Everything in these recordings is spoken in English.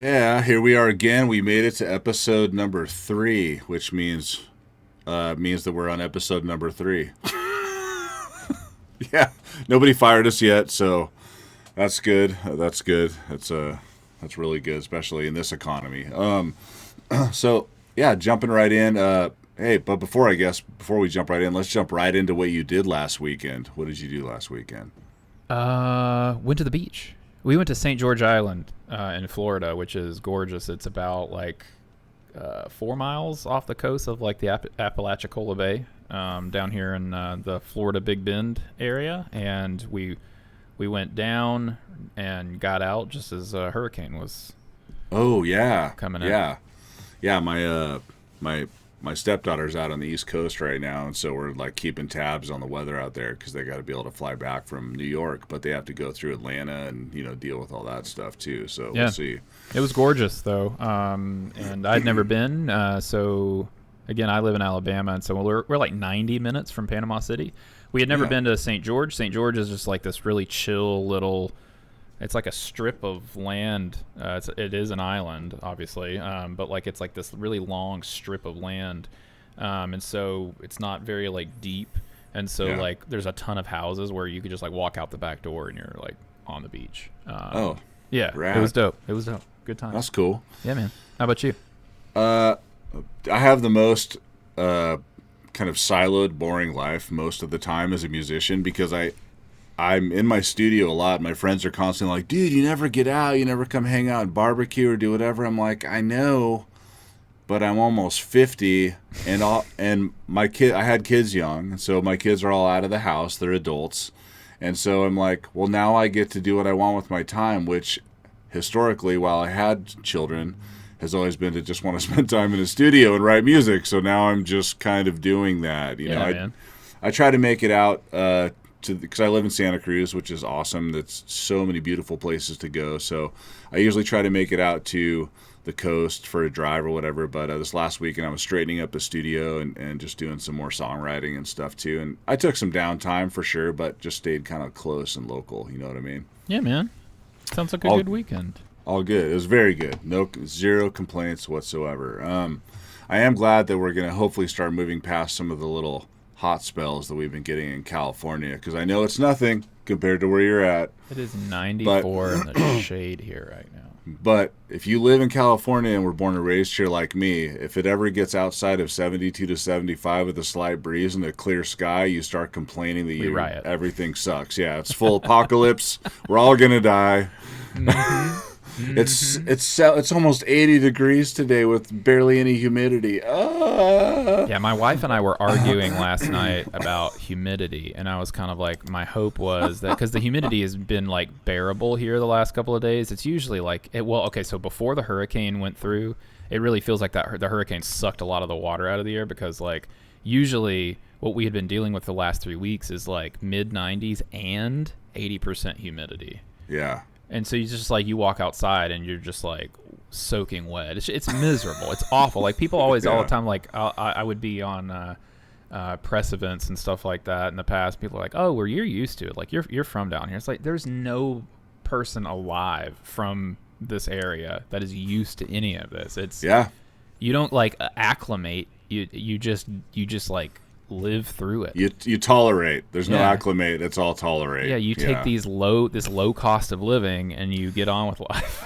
Yeah, here we are again. We made it to episode number 3, which means that we're on episode number 3. Yeah, nobody fired us yet, so that's good. That's good. That's really good, especially in this economy. So yeah, jumping right in. Hey, but before we jump right in, let's jump right into what you did last weekend. What did you do last weekend? Went to the beach. We went to St. George Island in Florida, which is gorgeous. It's about like 4 miles off the coast of like the Apalachicola Bay, down here in the Florida Big Bend area, and we went down and got out just as a hurricane was Oh yeah, coming in. yeah, yeah. My stepdaughter's out on the East Coast right now, and so we're like keeping tabs on the weather out there because they got to be able to fly back from New York, but they have to go through Atlanta and deal with all that stuff too. So we'll Yeah, see. it was gorgeous though, and I'd never been. So again, I live in Alabama, and so we're like 90 minutes from Panama City. We had never Yeah, been to St. George. St. George is just like this really chill little. It's like a strip of land. It is an island, obviously, but like it's like this really long strip of land, and so it's not very like deep, and so yeah. like there's a ton of houses where you could just like walk out the back door and you're like on the beach. Oh, Yeah, it was rad. dope. It was dope. Good That's times. cool. Yeah, man. How about you? Uh, I have the most uh kind of siloed, boring life most of the time as a musician because I'm in my studio a lot. My friends are constantly like, dude, you never get out. You never come hang out and barbecue or do whatever. I'm like, I know, but I'm almost 50 and I had kids young. And so my kids are all out of the house. They're adults. And so I'm like, well, now I get to do what I want with my time, which historically, while I had children, has always been to just want to spend time in a studio and write music. So now I'm just kind of doing that. Yeah, man. I try to make it out because I live in Santa Cruz, which is awesome. That's so many beautiful places to go. So I usually try to make it out to the coast for a drive or whatever. But this last weekend, I was straightening up the studio and just doing some more songwriting and stuff too. And I took some downtime for sure, but just stayed kind of close and local. You know what I mean? Yeah, man. Sounds like a All good weekend. all good. It was very good. No zero complaints whatsoever. I am glad that we're gonna hopefully start moving past some of the little hot spells that we've been getting in California because I know it's nothing compared to where you're at. It is But 94 in the shade here right now. but if you live in California and were born and raised here like me, if it ever gets outside of 72 to 75 with a slight breeze and a clear sky, you start complaining that We you riot. everything sucks. Yeah, it's full apocalypse. We're all gonna die. It's almost 80 degrees today with barely any humidity. Ah. Yeah, my wife and I were arguing last night about humidity, and I was kind of like, my hope was that because the humidity has been like bearable here the last couple of days, it's usually like, okay, so before the hurricane went through, it really feels like the hurricane sucked a lot of the water out of the air because like usually what we had been dealing with the last 3 weeks is like mid 90s and 80% humidity. Yeah. And so you just like you walk outside and you're just like soaking wet. It's miserable. It's awful. Like people always all the Yeah. time like I would be on press events and stuff like that in the past. People are like, oh, well, you're used to it. Like you're from down here. It's like there's no person alive from this area that is used to any of this. It's Yeah. you don't like acclimate. You just like live through it. You tolerate. There's no Yeah. acclimate. It's all tolerate. Yeah, you take this low cost of living and you get on with life.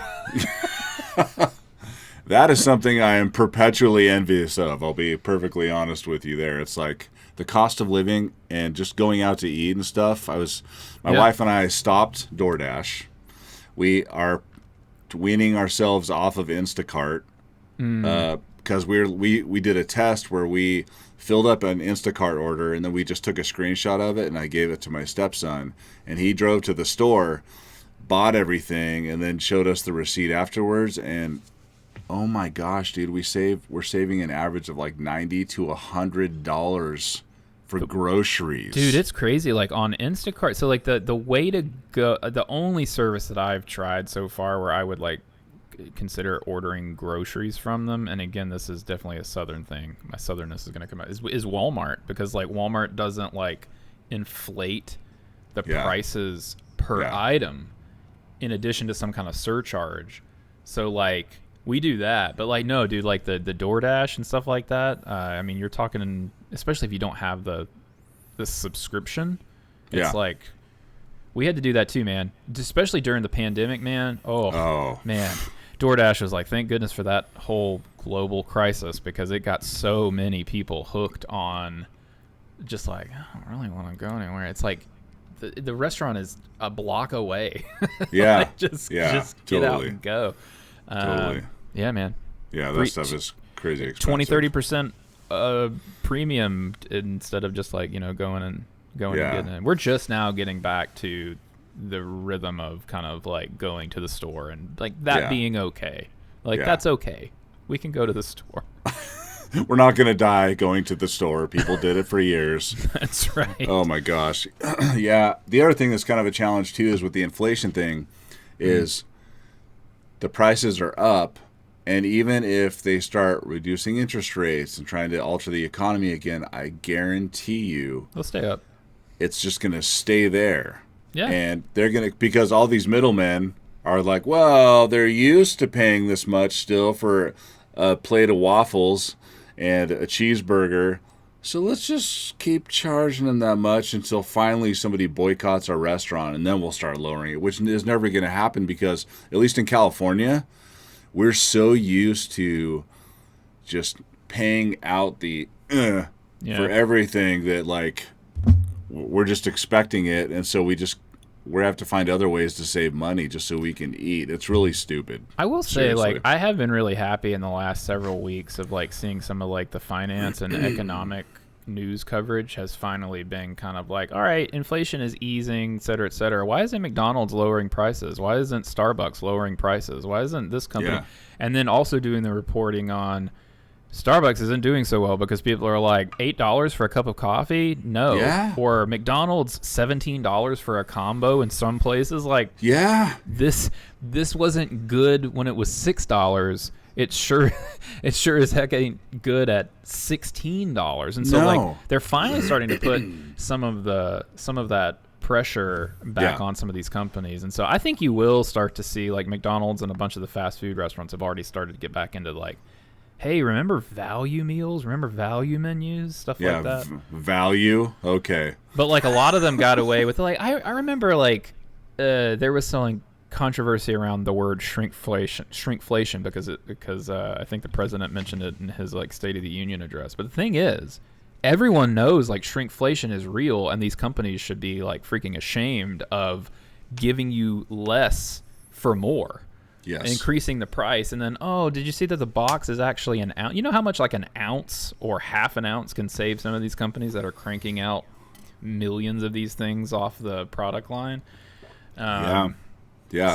That is something I am perpetually envious of. I'll be perfectly honest with you there. It's like the cost of living and just going out to eat and stuff. My Yeah. wife and I stopped DoorDash. We are weaning ourselves off of Instacart because we did a test where we filled up an Instacart order and then we just took a screenshot of it and I gave it to my stepson and he drove to the store, bought everything, and then showed us the receipt afterwards. And oh my gosh, dude, we're saving an average of like $90 to $100 for groceries. Dude, it's crazy. Like on Instacart, so like the way to go, the only service that I've tried so far where I would like consider ordering groceries from them, and again, this is definitely a southern thing. My southernness is going to come out. Is Walmart because like Walmart doesn't like inflate the Yeah. prices per Yeah. item in addition to some kind of surcharge. So like we do that, but like no, dude, like the DoorDash and stuff like that. I mean, you're talking, especially if you don't have the subscription. It's like we had to do that too, man. Especially during the pandemic, man. Oh man, DoorDash was like, thank goodness for that whole global crisis, because it got so many people hooked on just like, I don't really want to go anywhere. It's like the restaurant is a block away. Yeah. Like, just get out and go. Totally. Yeah, man. Yeah, that stuff is crazy expensive. 20-30% premium instead of just like, going and getting it. We're just now getting back to the rhythm of kind of like going to the store and like that being okay. Like that's okay. We can go to the store. We're not going to die going to the store. People did it for years. That's right. Oh, my gosh. Yeah. The other thing that's kind of a challenge, too, is with the inflation thing is the prices are up. And even if they start reducing interest rates and trying to alter the economy again, I guarantee you they'll stay up. It's just going to stay there. Yeah. And they're going to, because all these middlemen are like, well, they're used to paying this much still for a plate of waffles and a cheeseburger, so let's just keep charging them that much until finally somebody boycotts our restaurant, and then we'll start lowering it, which is never going to happen because, at least in California, we're so used to just paying out the for everything that, like, we're just expecting it, and so we have to find other ways to save money just so we can eat. It's really stupid. I will say, seriously. Like, I have been really happy in the last several weeks of, like, seeing some of, like, the finance and economic news coverage has finally been kind of like, all right, inflation is easing, et cetera, et cetera. Why isn't McDonald's lowering prices? Why isn't Starbucks lowering prices? Why isn't this company? Yeah. And then also doing the reporting on Starbucks isn't doing so well because people are like, $8 for a cup of coffee? No. Yeah. Or McDonald's, $17 for a combo in some places. Like, yeah, this wasn't good when it was $6. It sure as heck ain't good at $16. And so like they're finally starting to put some of that pressure back on some of these companies. And so I think you will start to see, like, McDonald's and a bunch of the fast food restaurants have already started to get back into, like, hey, remember value meals? Remember value menus? Stuff like that. Value? Okay. But, like, a lot of them got away with, like, I remember, like, there was some controversy around the word shrinkflation because I think the president mentioned it in his, like, State of the Union address. But the thing is, everyone knows, like, shrinkflation is real, and these companies should be, like, freaking ashamed of giving you less for more. Yes. Increasing the price, and then, oh, did you see that the box is actually an ounce? You know how much, like, an ounce or half an ounce can save some of these companies that are cranking out millions of these things off the product line? Yeah,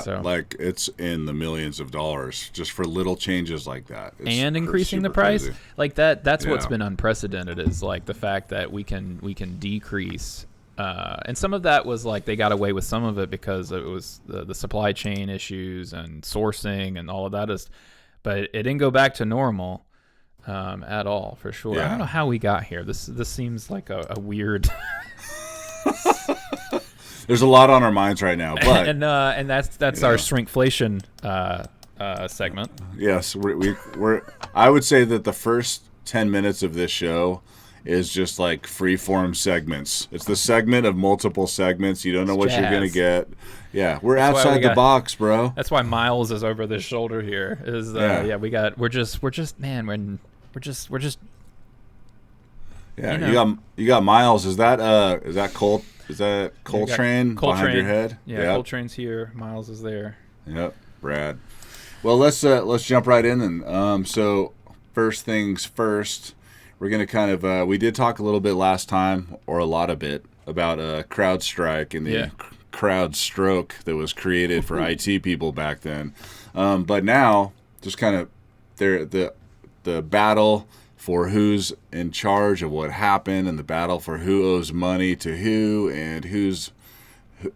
so. Like, it's in the millions of dollars just for little changes like that. And increasing the price? Crazy. Like, that's what's been unprecedented, is, like, the fact that we can decrease. And some of that was like they got away with some of it because it was the supply chain issues and sourcing and all of that but it didn't go back to normal at all, for sure. I don't know how we got here. This seems like a weird. There's a lot on our minds right now, but and that's our shrinkflation segment. Yes, we're. I would say that the first 10 minutes of this show is just like freeform segments. It's the segment of multiple segments. You don't know what you're gonna get. Yeah, we're outside the box, bro. That's why Miles is over this shoulder here. We're just. Yeah, you got Miles. Is that Colt? Is that Coltrane behind your head? Yeah, Coltrane's here. Miles is there. Yep, Brad. Well, let's jump right in and so first things first. We're going to kind of, we did talk a little bit last time, or a lot of it, about CrowdStrike and the CrowdStroke that was created for IT people back then. But now, just kind of the battle for who's in charge of what happened, and the battle for who owes money to who, and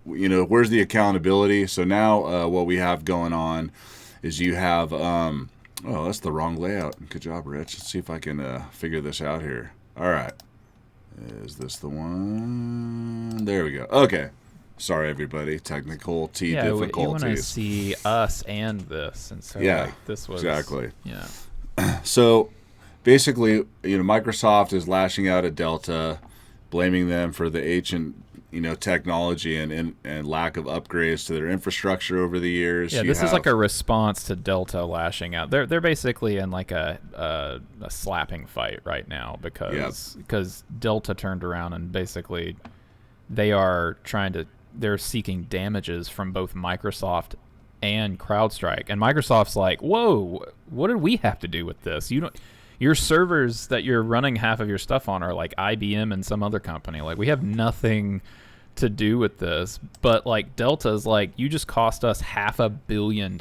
where's the accountability. So now what we have going on is you have... Oh, that's the wrong layout. Good job, Rich. Let's see if I can figure this out here. All right. Is this the one? There we go. Okay. Sorry, everybody. Technical Yeah, you want to difficulties. see us and this, and so Yeah, like this was exactly. Yeah, So basically, Microsoft is lashing out at Delta, blaming them for the ancient, technology and lack of upgrades to their infrastructure over the years. yeah. This is like a response to Delta lashing out. They're basically in like a slapping fight right now because Delta turned around and basically they're seeking damages from both Microsoft and CrowdStrike, and Microsoft's like, whoa, what did we have to do with this? Your servers that you're running half of your stuff on are like IBM and some other company. Like, we have nothing to do with this. But like Delta's like, you just cost us $500 million,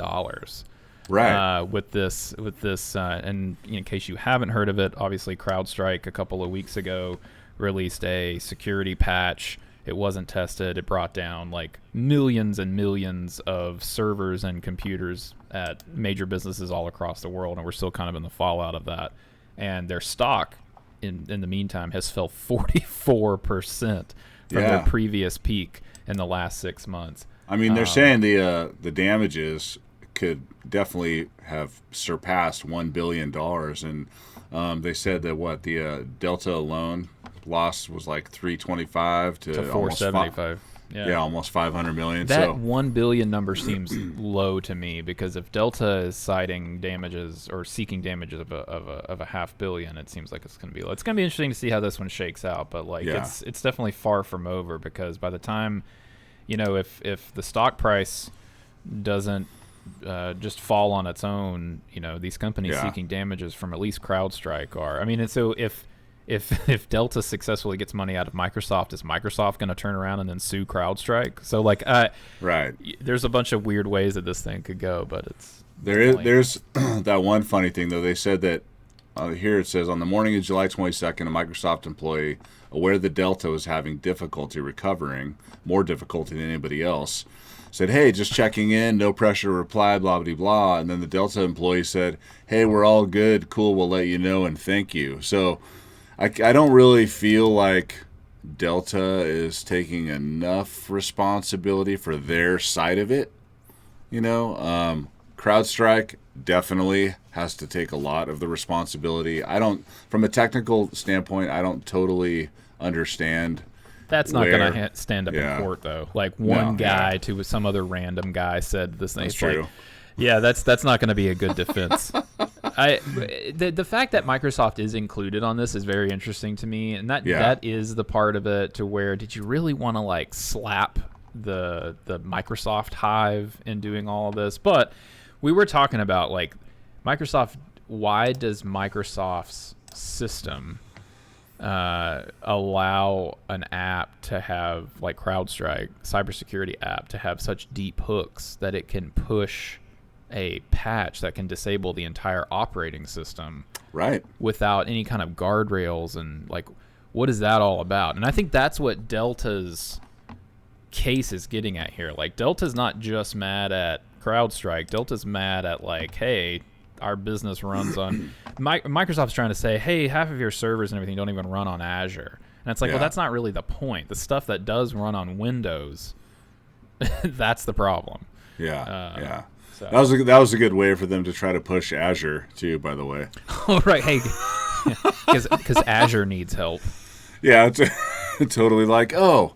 right. with this. And in case you haven't heard of it, obviously CrowdStrike a couple of weeks ago released a security patch. It wasn't tested. It brought down like millions and millions of servers and computers at major businesses all across the world, and we're still kind of in the fallout of that. And their stock, in the meantime, has fell 44% from their previous peak in the last 6 months. I mean, they're saying the damages could definitely have surpassed $1 billion, and they said that the Delta alone loss was like 325 to 475. Almost 500 million. That 1 billion number seems low to me, because if Delta is citing damages or seeking damages of a $500 million, it seems like it's going to be low. It's going to be interesting to see how this one shakes out, but it's definitely far from over, because by the time, if the stock price doesn't just fall on its own, these companies seeking damages from at least CrowdStrike are. I mean, and so if Delta successfully gets money out of Microsoft, is Microsoft going to turn around and then sue CrowdStrike? So right, there's a bunch of weird ways that this thing could go, but there's that one funny thing though. They said that here it says, on the morning of July 22nd, a Microsoft employee, aware that Delta was having difficulty recovering, more difficulty than anybody else, said, "Hey, just checking in, no pressure to reply, blah, blah, blah." And then the Delta employee said, "Hey, we're all good, cool, we'll let you know, and thank you." So I don't really feel like Delta is taking enough responsibility for their side of it. CrowdStrike definitely has to take a lot of the responsibility. From a technical standpoint, I don't totally understand. That's not going to stand up in court, though. Like, one guy to some other random guy said this thing. That's true. That's not going to be a good defense. The fact that Microsoft is included on this is very interesting to me, and that is the part of it to where, did you really want to like slap the Microsoft hive in doing all of this? But we were talking about like Microsoft. Why does Microsoft's system allow an app to have, like CrowdStrike, cybersecurity app, to have such deep hooks that it can push a patch that can disable the entire operating system, right, without any kind of guardrails? And like, what is that all about? And I think that's what Delta's case is getting at here. Like, Delta's not just mad at CrowdStrike. Delta's mad at like, hey, our business runs on Microsoft's trying to say, hey, half of your servers and everything don't even run on Azure. And it's like, well, that's not really the point. The stuff that does run on Windows, that's the problem. Yeah. So. That was a good way for them to try to push Azure too, by the way. Oh, right. Hey, because Azure needs help. Yeah, it's totally like, oh,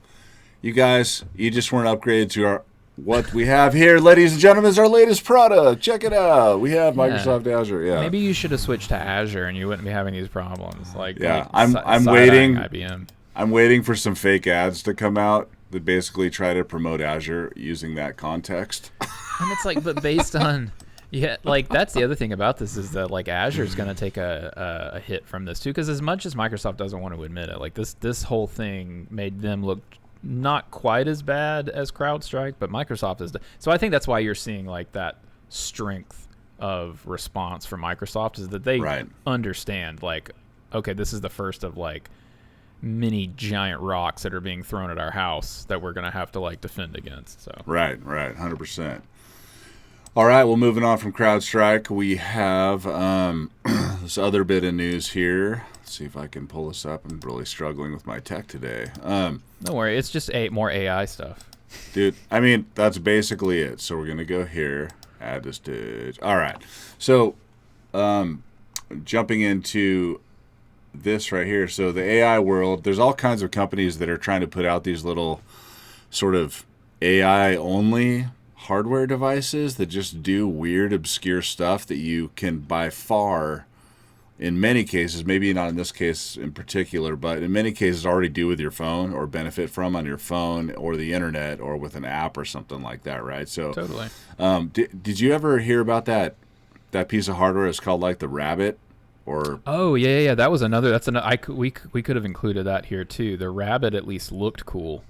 you guys, you just weren't upgraded to what we have here, ladies and gentlemen, is our latest product. Check it out. We have Microsoft Azure. Yeah. Maybe you should have switched to Azure and you wouldn't be having these problems. Like, I'm waiting. IBM. I'm waiting for some fake ads to come out that basically try to promote Azure using that context. And it's like, but based on, like, that's the other thing about this, is that like Azure is going to take a hit from this too, because as much as Microsoft doesn't want to admit it, like this whole thing made them look not quite as bad as CrowdStrike, but Microsoft is. So I think that's why you're seeing like that strength of response from Microsoft, is that they understand, like, okay, this is the first of like many giant rocks that are being thrown at our house that we're going to have to like defend against. So right, 100%. All right, well, moving on from CrowdStrike, we have this other bit of news here. Let's see if I can pull this up. I'm really struggling with my tech today. Don't worry, it's just more AI stuff. Dude, I mean, that's basically it. So we're going to go here, add this to... All right. So jumping into this right here. So the AI world, there's all kinds of companies that are trying to put out these little sort of AI-only hardware devices that just do weird, obscure stuff that you can by far, in many cases, maybe not in this case in particular, but in many cases already do with your phone or benefit from on your phone or the internet or with an app or something like that, right? So Totally. Did you ever hear about that piece of hardware? It's called like the Rabbit or... Oh yeah. That was another. We could have included that here too. The Rabbit at least looked cool.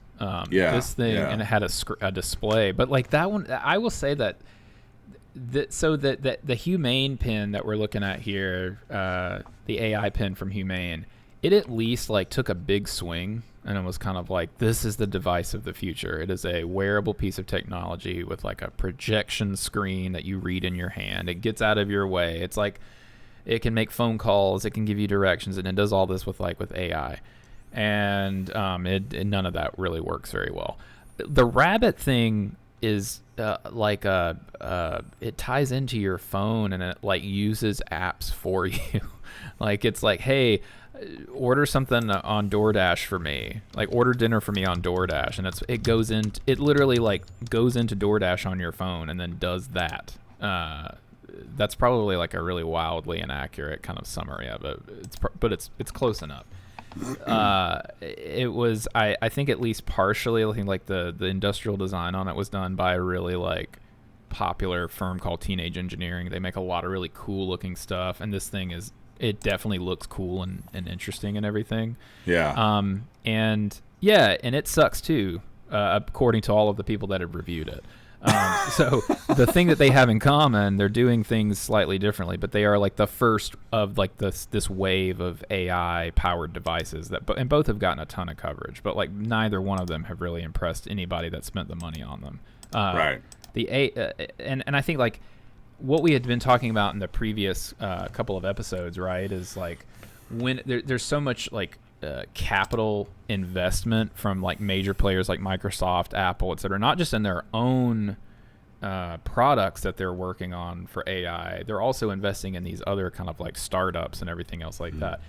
This thing, and it had a display, but like that one, I will say that the Humane pin that we're looking at here, the AI pin from Humane, it at least like took a big swing, and it was kind of like, this is the device of the future. It is a wearable piece of technology with like a projection screen that you read in your hand. It gets out of your way. It's like it can make phone calls, it can give you directions, and it does all this with AI. And none of that really works very well. The Rabbit thing is it ties into your phone, and it like uses apps for you. Like it's like, hey, order something on DoorDash for me. Like order dinner for me on DoorDash, and it literally like goes into DoorDash on your phone and then does that. That's probably like a really wildly inaccurate kind of summary of it. It's close enough. It was I think at least partially, I think like the industrial design on it was done by a really like popular firm called Teenage Engineering. They make a lot of really cool looking stuff, and this thing it definitely looks cool and interesting and everything. And it sucks too, according to all of the people that have reviewed it. So the thing that they have in common, they're doing things slightly differently, but they are like the first of like this wave of AI powered devices and both have gotten a ton of coverage, but like neither one of them have really impressed anybody that spent the money on them. Right. And I think like what we had been talking about in the previous couple of episodes, right, is like when there's so much like capital investment from like major players like Microsoft, Apple, etc., not just in their own products that they're working on for AI, they're also investing in these other kind of like startups and everything else like that.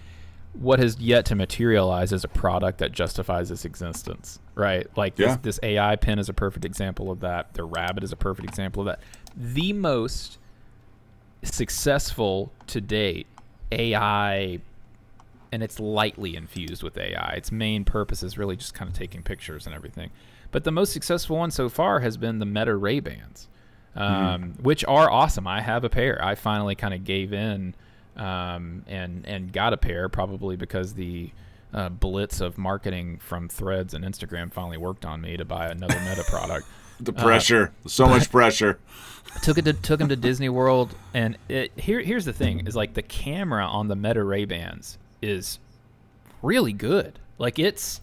What has yet to materialize is a product that justifies its existence, right? Like this AI pen is a perfect example of that. The Rabbit is a perfect example of that. The most successful to date AI, and it's lightly infused with AI. Its main purpose is really just kind of taking pictures and everything. But the most successful one so far has been the Meta Ray-Bans, which are awesome. I have a pair. I finally kind of gave in and got a pair, probably because the blitz of marketing from Threads and Instagram finally worked on me to buy another Meta product. The pressure, so much pressure. Took him to Disney World, and here's the thing: is like the camera on the Meta Ray-Bans is really good. Like it's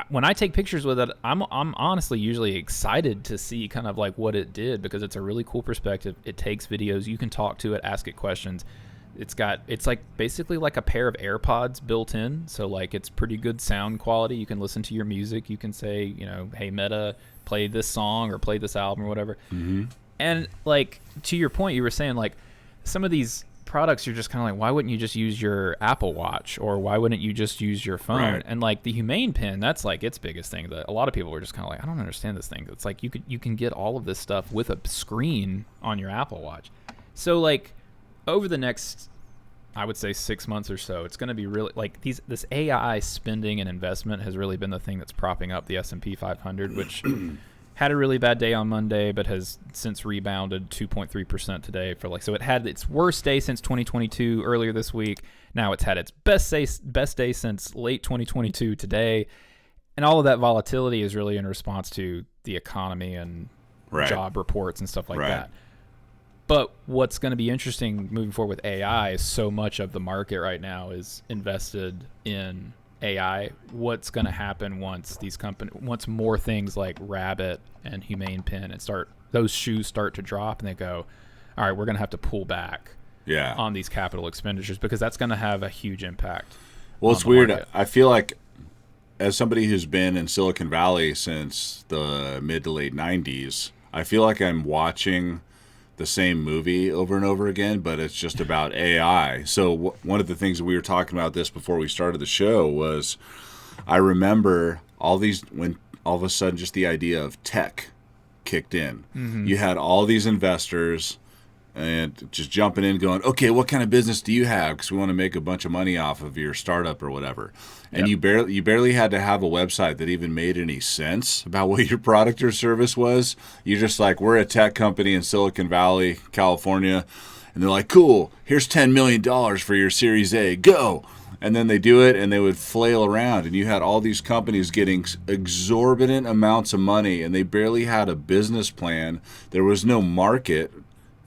when I take pictures with it, I'm honestly usually excited to see kind of like what it did, because it's a really cool perspective. It takes videos, you can talk to it, ask it questions. It's like basically like a pair of AirPods built in, so like it's pretty good sound quality. You can listen to your music, you can say, hey Meta, play this song or play this album or whatever. And like to your point, you were saying like some of these products, you're just kind of like, why wouldn't you just use your Apple Watch, or why wouldn't you just use your phone? Right. And like the Humane pen, that's like its biggest thing. That a lot of people are just kind of like, I don't understand this thing. It's like you can get all of this stuff with a screen on your Apple Watch. So like over the next, I would say 6 months or so, it's going to be really like this AI spending and investment has really been the thing that's propping up the S&P 500, which had a really bad day on Monday, but has since rebounded 2.3% today. So it had its worst day since 2022 earlier this week. Now it's had its best day since late 2022 today. And all of that volatility is really in response to the economy and job reports and stuff like that. But what's going to be interesting moving forward with AI is so much of the market right now is invested in AI. What's going to happen once once more things like Rabbit and Humane Pen and those shoes start to drop, and they go, all right, we're going to have to pull back on these capital expenditures, because that's going to have a huge impact. Well, it's weird. Market. I feel like as somebody who's been in Silicon Valley since the mid to late 90s, I feel like I'm watching the same movie over and over again, but it's just about AI. So one of the things that we were talking about this before we started the show was I remember when all of a sudden just the idea of tech kicked in. Mm-hmm. You had all these investors and just jumping in going, okay, what kind of business do you have? Because we want to make a bunch of money off of your startup or whatever. And you barely had to have a website that even made any sense about what your product or service was. You're just like, we're a tech company in Silicon Valley, California. And they're like, cool, here's $10 million for your Series A, go. And then they do it and they would flail around. And you had all these companies getting exorbitant amounts of money and they barely had a business plan. There was no market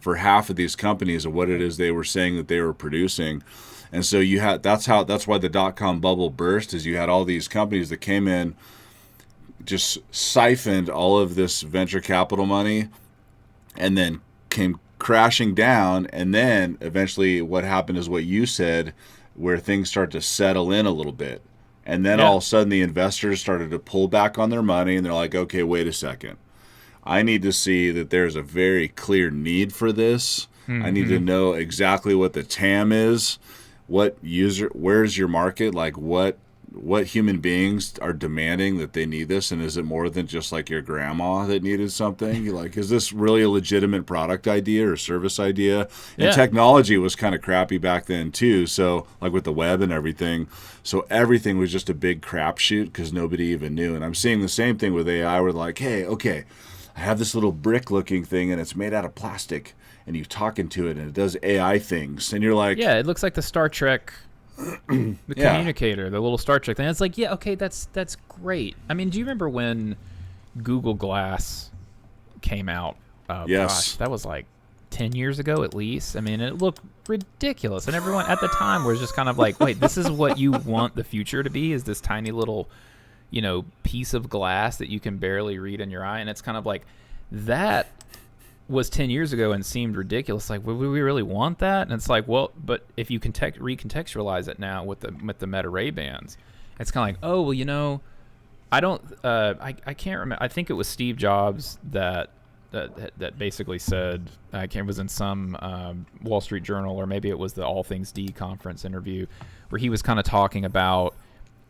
for half of these companies of what it is they were saying that they were producing. And so that's why the dot-com bubble burst, is you had all these companies that came in, just siphoned all of this venture capital money and then came crashing down. And then eventually what happened is what you said, where things start to settle in a little bit. And then all of a sudden the investors started to pull back on their money and they're like, okay, wait a second. I need to see that there's a very clear need for this. Mm-hmm. I need to know exactly what the TAM is, where's your market, like what human beings are demanding that they need this, and is it more than just like your grandma that needed something? You're like, is this really a legitimate product idea or service idea? And technology was kind of crappy back then too. So like with the web and everything, so everything was just a big crapshoot because nobody even knew. And I'm seeing the same thing with AI, where like, hey, okay, I have this little brick-looking thing, and it's made out of plastic, and you talk into it, and it does AI things, and you're like, yeah, it looks like the Star Trek, the communicator, the little Star Trek thing. It's like, yeah, okay, that's great. I mean, do you remember when Google Glass came out? Yes, gosh, that was like 10 years ago at least. I mean, it looked ridiculous, and everyone at the time was just kind of like, wait, this is what you want the future to be? Is this tiny little, piece of glass that you can barely read in your eye? And it's kind of like, that was 10 years ago and seemed ridiculous. Like, would we really want that? And it's like, well, but if you can recontextualize it now with the Meta Ray Bans, it's kind of like, oh, well, I don't, I can't remember. I think it was Steve Jobs that basically said, it was in some Wall Street Journal, or maybe it was the All Things D conference interview, where he was kind of talking about,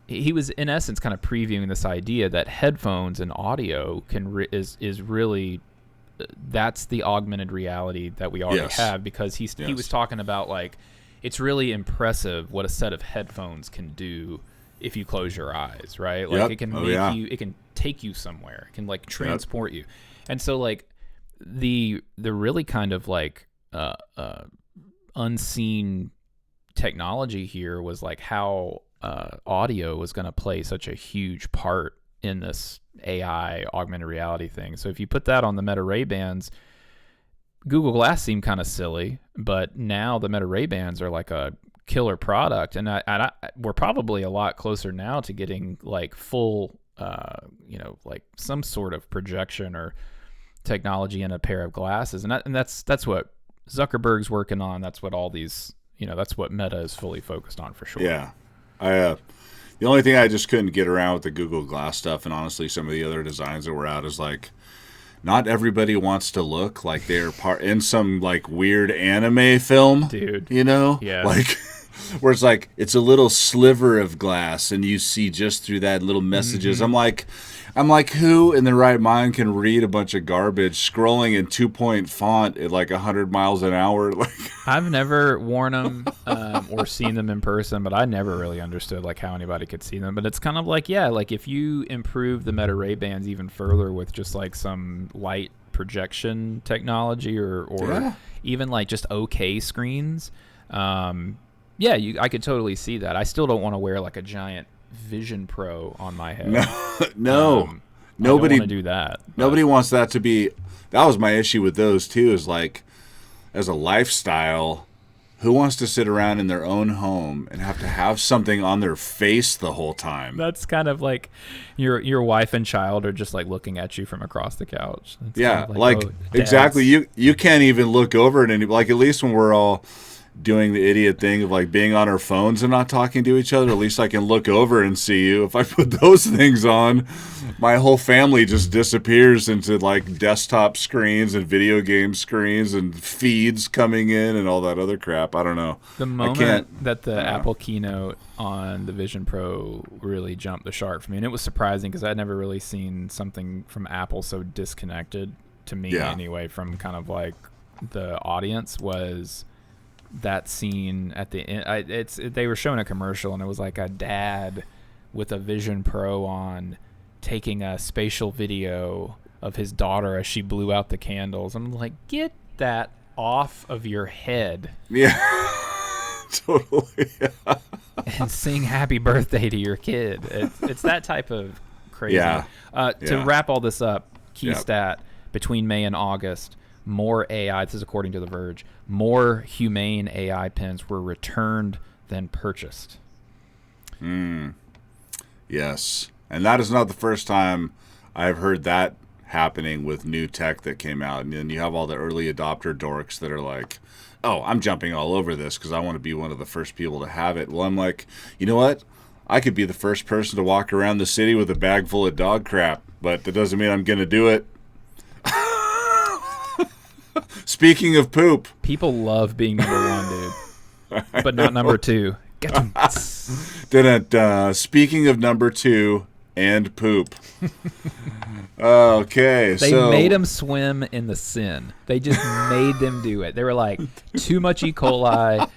he was in essence kind of previewing this idea that headphones and audio is really, that's the augmented reality that we already have, because he was talking about, like, it's really impressive what a set of headphones can do if you close your eyes, right? Like, it can make you, it can take you somewhere, it can like transport you. And so like the really kind of like unseen technology here was like how audio was going to play such a huge part in this AI augmented reality thing. So if you put that on the Meta Ray Bans, Google Glass seemed kind of silly, but now the Meta Ray Bans are like a killer product, and we're probably a lot closer now to getting like full, like some sort of projection or technology in a pair of glasses, and that's what Zuckerberg's working on. That's what all these, that's what Meta is fully focused on for sure. Yeah, the only thing I just couldn't get around with the Google Glass stuff, and honestly some of the other designs that were out, is like, not everybody wants to look like they're part in some like weird anime film, dude. Yeah, like where it's like it's a little sliver of glass and you see just through that little messages. Mm-hmm. I'm like, who in their right mind can read a bunch of garbage scrolling in 2-point font at like 100 miles an hour? Like, I've never worn them or seen them in person, but I never really understood like how anybody could see them. But it's kind of like, yeah, like if you improve the Meta Ray Bans even further with just like some light projection technology or even like just okay screens, I could totally see that. I still don't want to wear like a giant Vision Pro on my head. No, nobody I don't want to do that. Nobody wants that to be. That was my issue with those too. Is like, as a lifestyle, who wants to sit around in their own home and have to have something on their face the whole time? That's kind of like your wife and child are just like looking at you from across the couch. It's yeah, kind of like exactly. You can't even look over it, and like at least when we're all doing the idiot thing of like being on our phones and not talking to each other. At least I can look over and see you. If I put those things on, my whole family just disappears into like desktop screens and video game screens and feeds coming in and all that other crap. I don't know. The moment that the Apple keynote on the Vision Pro really jumped the shark for me, and it was surprising because I'd never really seen something from Apple so disconnected to me anyway from kind of like the audience, was that scene at the end. They were showing a commercial and it was like a dad with a Vision Pro on taking a spatial video of his daughter as she blew out the candles. I'm like, get that off of your head. Yeah. Totally. Yeah. And sing happy birthday to your kid. It's that type of crazy. Yeah. To wrap all this up, key stat, between May and August, more AI, this is according to The Verge, more Humane AI pens were returned than purchased. Yes. And that is not the first time I've heard that happening with new tech that came out. And then you have all the early adopter dorks that are like, oh, I'm jumping all over this because I want to be one of the first people to have it. Well, I'm like, you know what? I could be the first person to walk around the city with a bag full of dog crap, but that doesn't mean I'm going to do it. Speaking of poop. People love being number one, dude. But not number two. Speaking of number two and poop. Okay, they made them swim in the Seine. They just made them do it. They were like, too much E. coli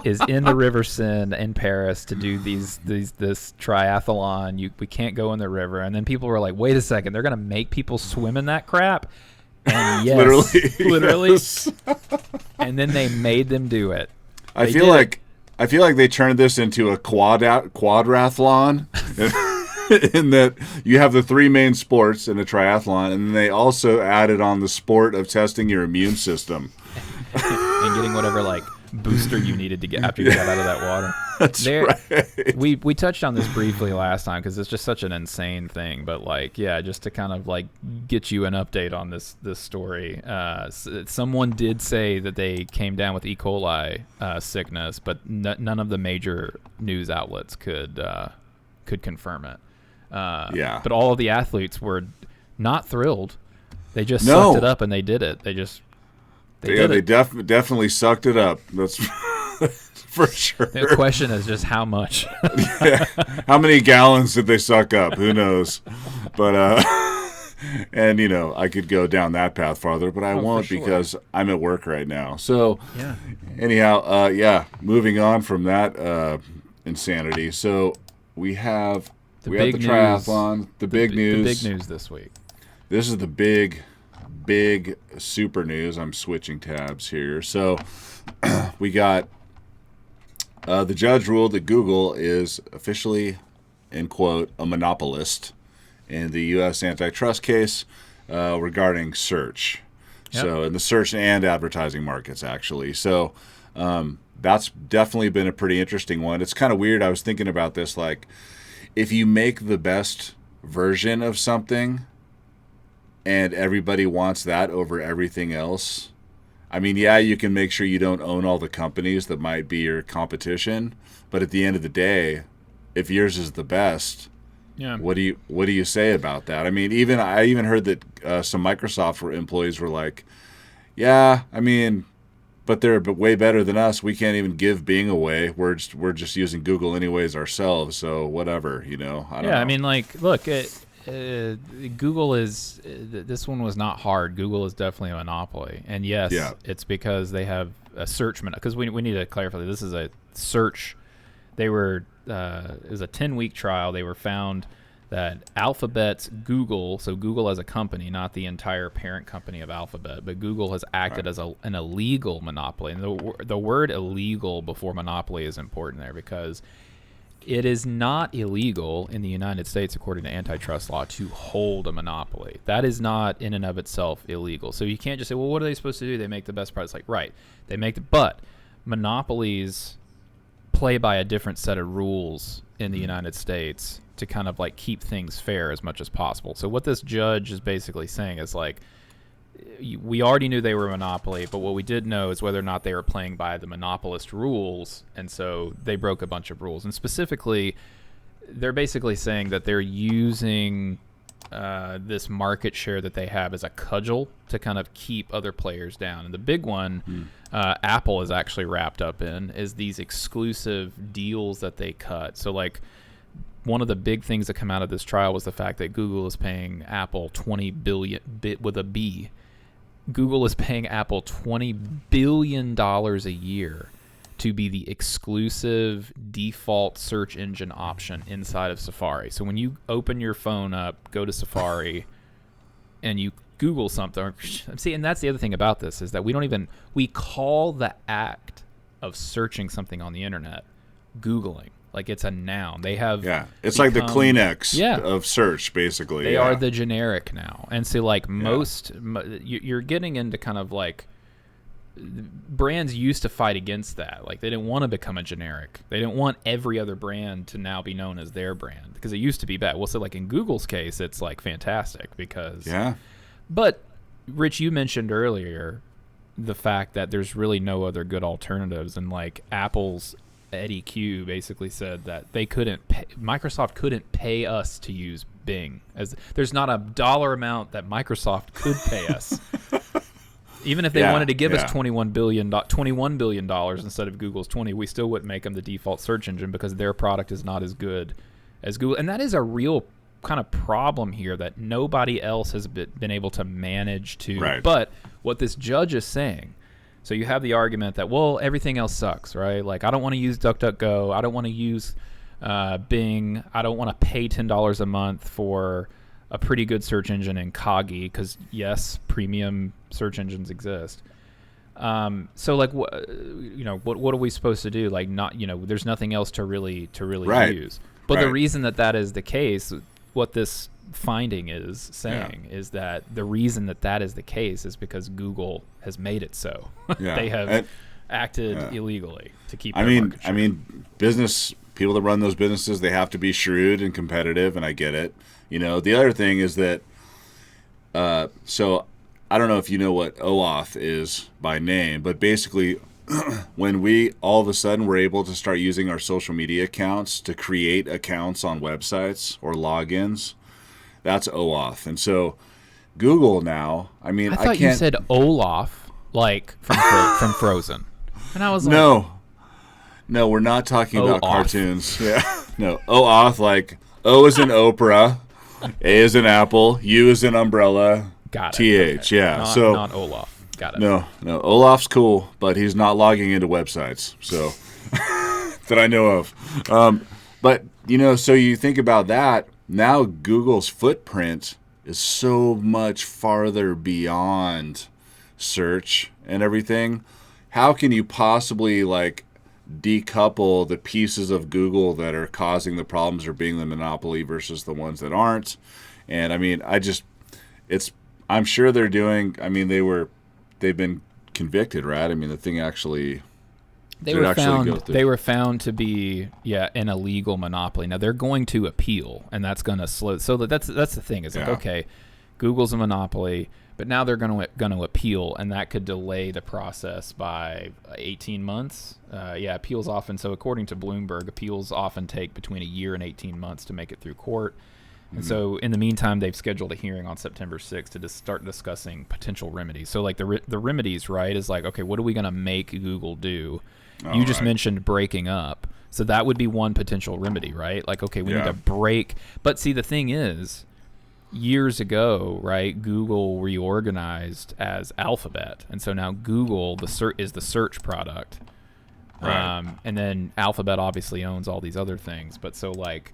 is in the River Seine in Paris to do this triathlon. We can't go in the river. And then people were like, wait a second, they're going to make people swim in that crap? And yes, literally. Yes. And then they made them do it. I feel like they turned this into a quadrathlon. In that you have the three main sports in a triathlon, and then they also added on the sport of testing your immune system and getting whatever like booster you needed to get after you got out of that water. That's right. We touched on this briefly last time because it's just such an insane thing. But like, yeah, just to kind of like get you an update on this story. Someone did say that they came down with E. coli sickness, but none of the major news outlets could confirm it. But all of the athletes were not thrilled. They just sucked it up and they did it. They definitely sucked it up. That's for sure. The question is just how much. How many gallons did they suck up? Who knows? But and I could go down that path farther, but I won't because I'm at work right now. So anyhow, moving on from that super So we have the triathlon, the big news. The big news this week. This is the big super news. I'm switching tabs here. So we got the judge ruled that Google is officially, in quote, a monopolist in the U.S. antitrust case regarding search. Yep. So in the search and advertising markets, actually. So that's definitely been a pretty interesting one. It's kind of weird. I was thinking about this, like, if you make the best version of something and everybody wants that over everything else, I mean, yeah, you can make sure you don't own all the companies that might be your competition, but at the end of the day, if yours is the best, what do you say about that? I mean, I even heard that some Microsoft employees were like, yeah, I mean, but they're way better than us. We can't even give Bing away. We're just using Google anyways ourselves. So whatever, I don't know. I mean, like, look, Google is. This one was not hard. Google is definitely a monopoly, and yes, it's because they have a search. Because we need to clarify that this is a search. They were it was a 10-week trial. They were found that Alphabet's Google, so Google as a company, not the entire parent company of Alphabet, but Google has acted as an illegal monopoly. And the word illegal before monopoly is important there because it is not illegal in the United States, according to antitrust law, to hold a monopoly. That is not in and of itself illegal. So you can't just say, well, what are they supposed to do? They make the best price. Like, right, they make but monopolies play by a different set of rules in the United States to kind of like keep things fair as much as possible. So what this judge is basically saying is like, we already knew they were a monopoly, but what we did know is whether or not they were playing by the monopolist rules, and so they broke a bunch of rules. And specifically, they're basically saying that they're using this market share that they have as a cudgel to kind of keep other players down. And the big one Apple is actually wrapped up in is these exclusive deals that they cut. So like one of the big things that come out of this trial was the fact that Google is paying Apple 20 billion with a B. Google is paying Apple $20 billion a year to be the exclusive default search engine option inside of Safari. So when you open your phone up, go to Safari, and you Google something, see, and that's the other thing about this is that we call the act of searching something on the internet Googling. Like it's a noun. They have it's like the Kleenex of search, basically. They are the generic now, and so like you're getting into kind of like brands used to fight against that. Like they didn't want to become a generic. They didn't want every other brand to now be known as their brand because it used to be bad. Well, so like in Google's case, it's like fantastic because But Rich, you mentioned earlier the fact that there's really no other good alternatives, and like Apple's Eddie Q basically said that Microsoft couldn't pay us to use Bing. As there's not a dollar amount that Microsoft could pay us. Even if they wanted to give us $21 billion instead of Google's 20, we still wouldn't make them the default search engine because their product is not as good as Google. And that is a real kind of problem here that nobody else has been able to manage to. Right. But what this judge is saying, so you have the argument that, well, everything else sucks, right? Like, I don't want to use DuckDuckGo. I don't want to use Bing. I don't want to pay $10 a month for a pretty good search engine in Kagi because, yes, premium search engines exist. So, like, what are we supposed to do? Like, there's nothing else to really use. But the reason that is the case, what this finding is saying is that the reason that is the case is because Google has made it so. They have acted illegally to keep their market share. I mean, business people that run those businesses, they have to be shrewd and competitive, and I get it. The other thing is that so I don't know if you know what OAuth is by name, but basically when we all of a sudden were able to start using our social media accounts to create accounts on websites or logins, that's OAuth. And so Google now, I thought you said Olaf, like from Frozen. And I was like, No, we're not talking about cartoons. Yeah. No, OAuth, like O is in Oprah, A is in Apple, U is in umbrella, got it. TH, okay. Not Olaf. Got it. No, Olaf's cool, but he's not logging into websites, so that I know of. But, so you think about that, now Google's footprint is so much farther beyond search and everything. How can you possibly, like, decouple the pieces of Google that are causing the problems or being the monopoly versus the ones that aren't? And, I'm sure they're doing, they've been convicted, right? The thing actually... They were found to be an illegal monopoly. Now they're going to appeal, and that's going to slow. So that's the thing. It's like, okay, Google's a monopoly, but now they're going to appeal, and that could delay the process by 18 months. Appeals often. So according to Bloomberg, appeals often take between a year and 18 months to make it through court. And so in the meantime, they've scheduled a hearing on September 6th to start discussing potential remedies. So like the remedies, right, is like, okay, what are we going to make Google do? You just mentioned breaking up. So that would be one potential remedy, right? Like, okay, we need to break. But see, the thing is, years ago, right, Google reorganized as Alphabet. And so now Google is the search product. Right. And then Alphabet obviously owns all these other things. But so, like,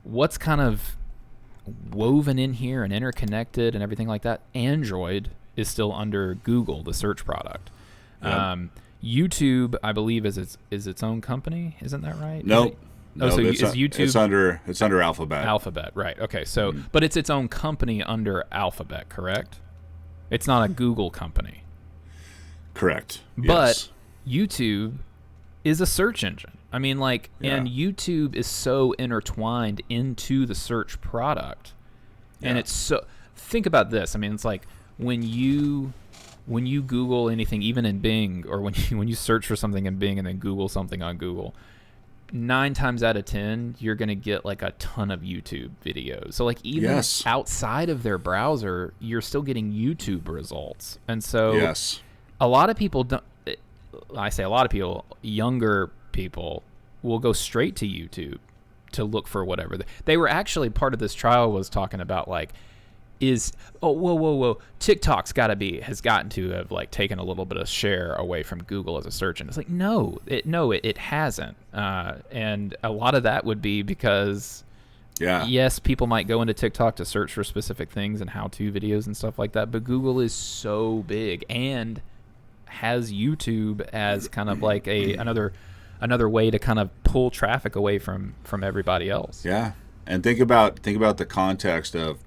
what's kind of woven in here and interconnected and everything like that? Android is still under Google, the search product. Yep. YouTube, I believe, is its own company. Isn't that right? Nope. Is YouTube? It's under Alphabet. Alphabet, right? Okay, so but it's its own company under Alphabet, correct? It's not a Google company. Correct. But YouTube is a search engine. And YouTube is so intertwined into the search product, and it's so. Think about this. It's like, when you Google anything, even in Bing, or when you search for something in Bing and then Google something on Google, 9 times out of 10 you're gonna get like a ton of YouTube videos. So like even outside of their browser, you're still getting YouTube results. And so a lot of people don't. I say a lot of people, younger people, will go straight to YouTube to look for whatever they were actually. Part of this trial was talking about like, TikTok's has gotten to have like taken a little bit of share away from Google as a search, and it's like it hasn't, and a lot of that would be because yes, people might go into TikTok to search for specific things and how-to videos and stuff like that, but Google is so big and has YouTube as kind of like another way to kind of pull traffic away from everybody else. Yeah, and think about the context of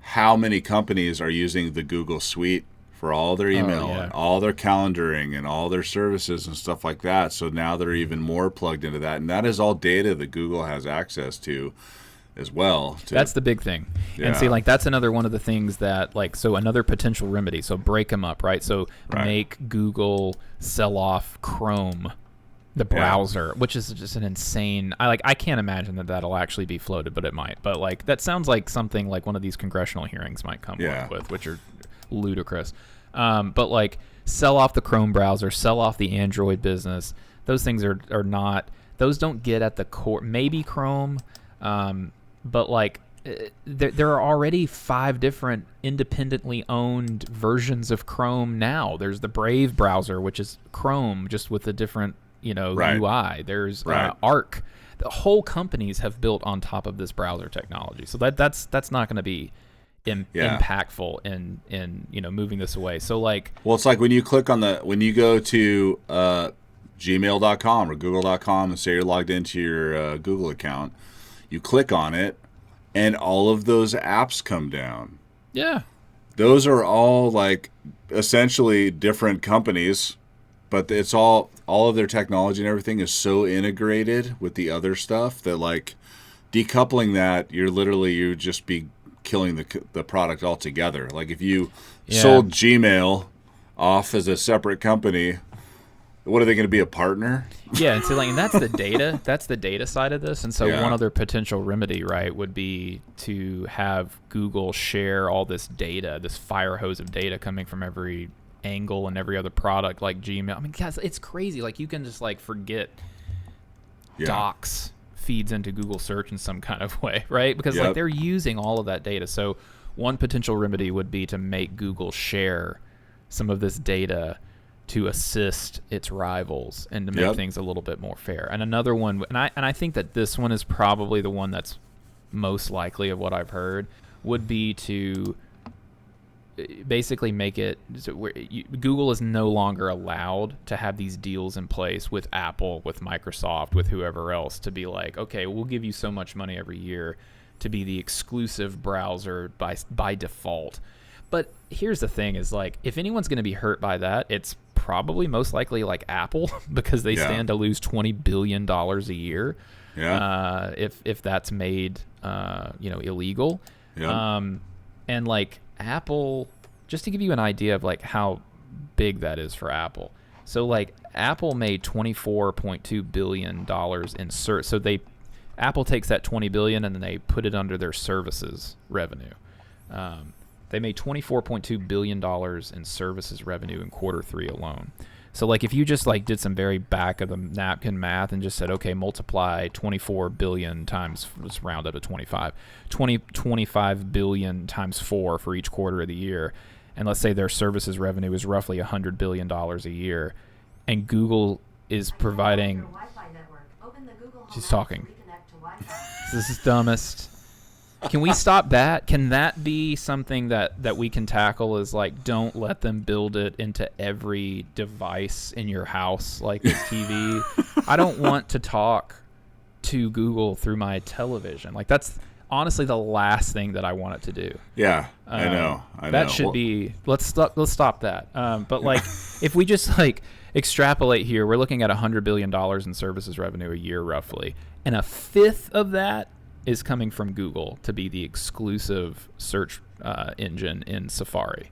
how many companies are using the Google Suite for all their email and all their calendaring and all their services and stuff like that. So now they're even more plugged into that. And that is all data that Google has access to as well. That's the big thing. Yeah. And see, like, that's another one of the things that, like, so another potential remedy. So break them up, right? So make Google sell off Chrome, the browser, which is just an insane. I can't imagine that that'll actually be floated, but it might. But like that sounds like something like one of these congressional hearings might come up with, which are ludicrous. But like sell off the Chrome browser, sell off the Android business. Those things are not. Those don't get at the core. Maybe Chrome, but like there are already 5 different independently owned versions of Chrome now. There's the Brave browser, which is Chrome just with a different UI. There's Arc. The whole companies have built on top of this browser technology. So that's not going to be impactful in moving this away. So like, well, it's like when you click on when you go to gmail.com or google.com and say you're logged into your Google account, you click on it and all of those apps come down. Yeah. Those are all like essentially different companies, but it's all of their technology and everything is so integrated with the other stuff that like decoupling that, you'd just be killing the product altogether. Like if you sold Gmail off as a separate company, what are they going to be, a partner? Yeah, and so like, and that's the data. That's the data side of this. And so one other potential remedy, right, would be to have Google share all this data, this fire hose of data coming from every angle and every other product like Gmail. I mean, guys, it's crazy. Like you can just like forget Docs feeds into Google search in some kind of way, right? Because like they're using all of that data. So one potential remedy would be to make Google share some of this data to assist its rivals and to make things a little bit more fair. And another one, and I think that this one is probably the one that's most likely of what I've heard, would be to basically make it so where Google is no longer allowed to have these deals in place with Apple, with Microsoft, with whoever else to be like, okay, we'll give you so much money every year to be the exclusive browser by default. But here's the thing is like, if anyone's going to be hurt by that, it's probably most likely like Apple because they stand to lose $20 billion a year if that's made illegal. And like Apple, just to give you an idea of like how big that is for Apple. So like Apple made $24.2 billion in so Apple takes that $20 billion and then they put it under their services revenue. They made $24.2 billion in services revenue in Q3 alone. So like if you just like did some very back of the napkin math and just said, okay, multiply 24 billion times, let's round up to 25 billion times 4 for each quarter of the year. And let's say their services revenue is roughly $100 billion a year. And Google is providing, she's talking. This is dumbest. Can we stop that? Can that be something that we can tackle is like, don't let them build it into every device in your house, like this TV. I don't want to talk to Google through my television. Like that's honestly the last thing that I want it to do. Yeah, I know. That should be, let's stop that. But like if we just like extrapolate here, we're looking at $100 billion in services revenue a year roughly. And a fifth of that is coming from Google to be the exclusive search engine in Safari.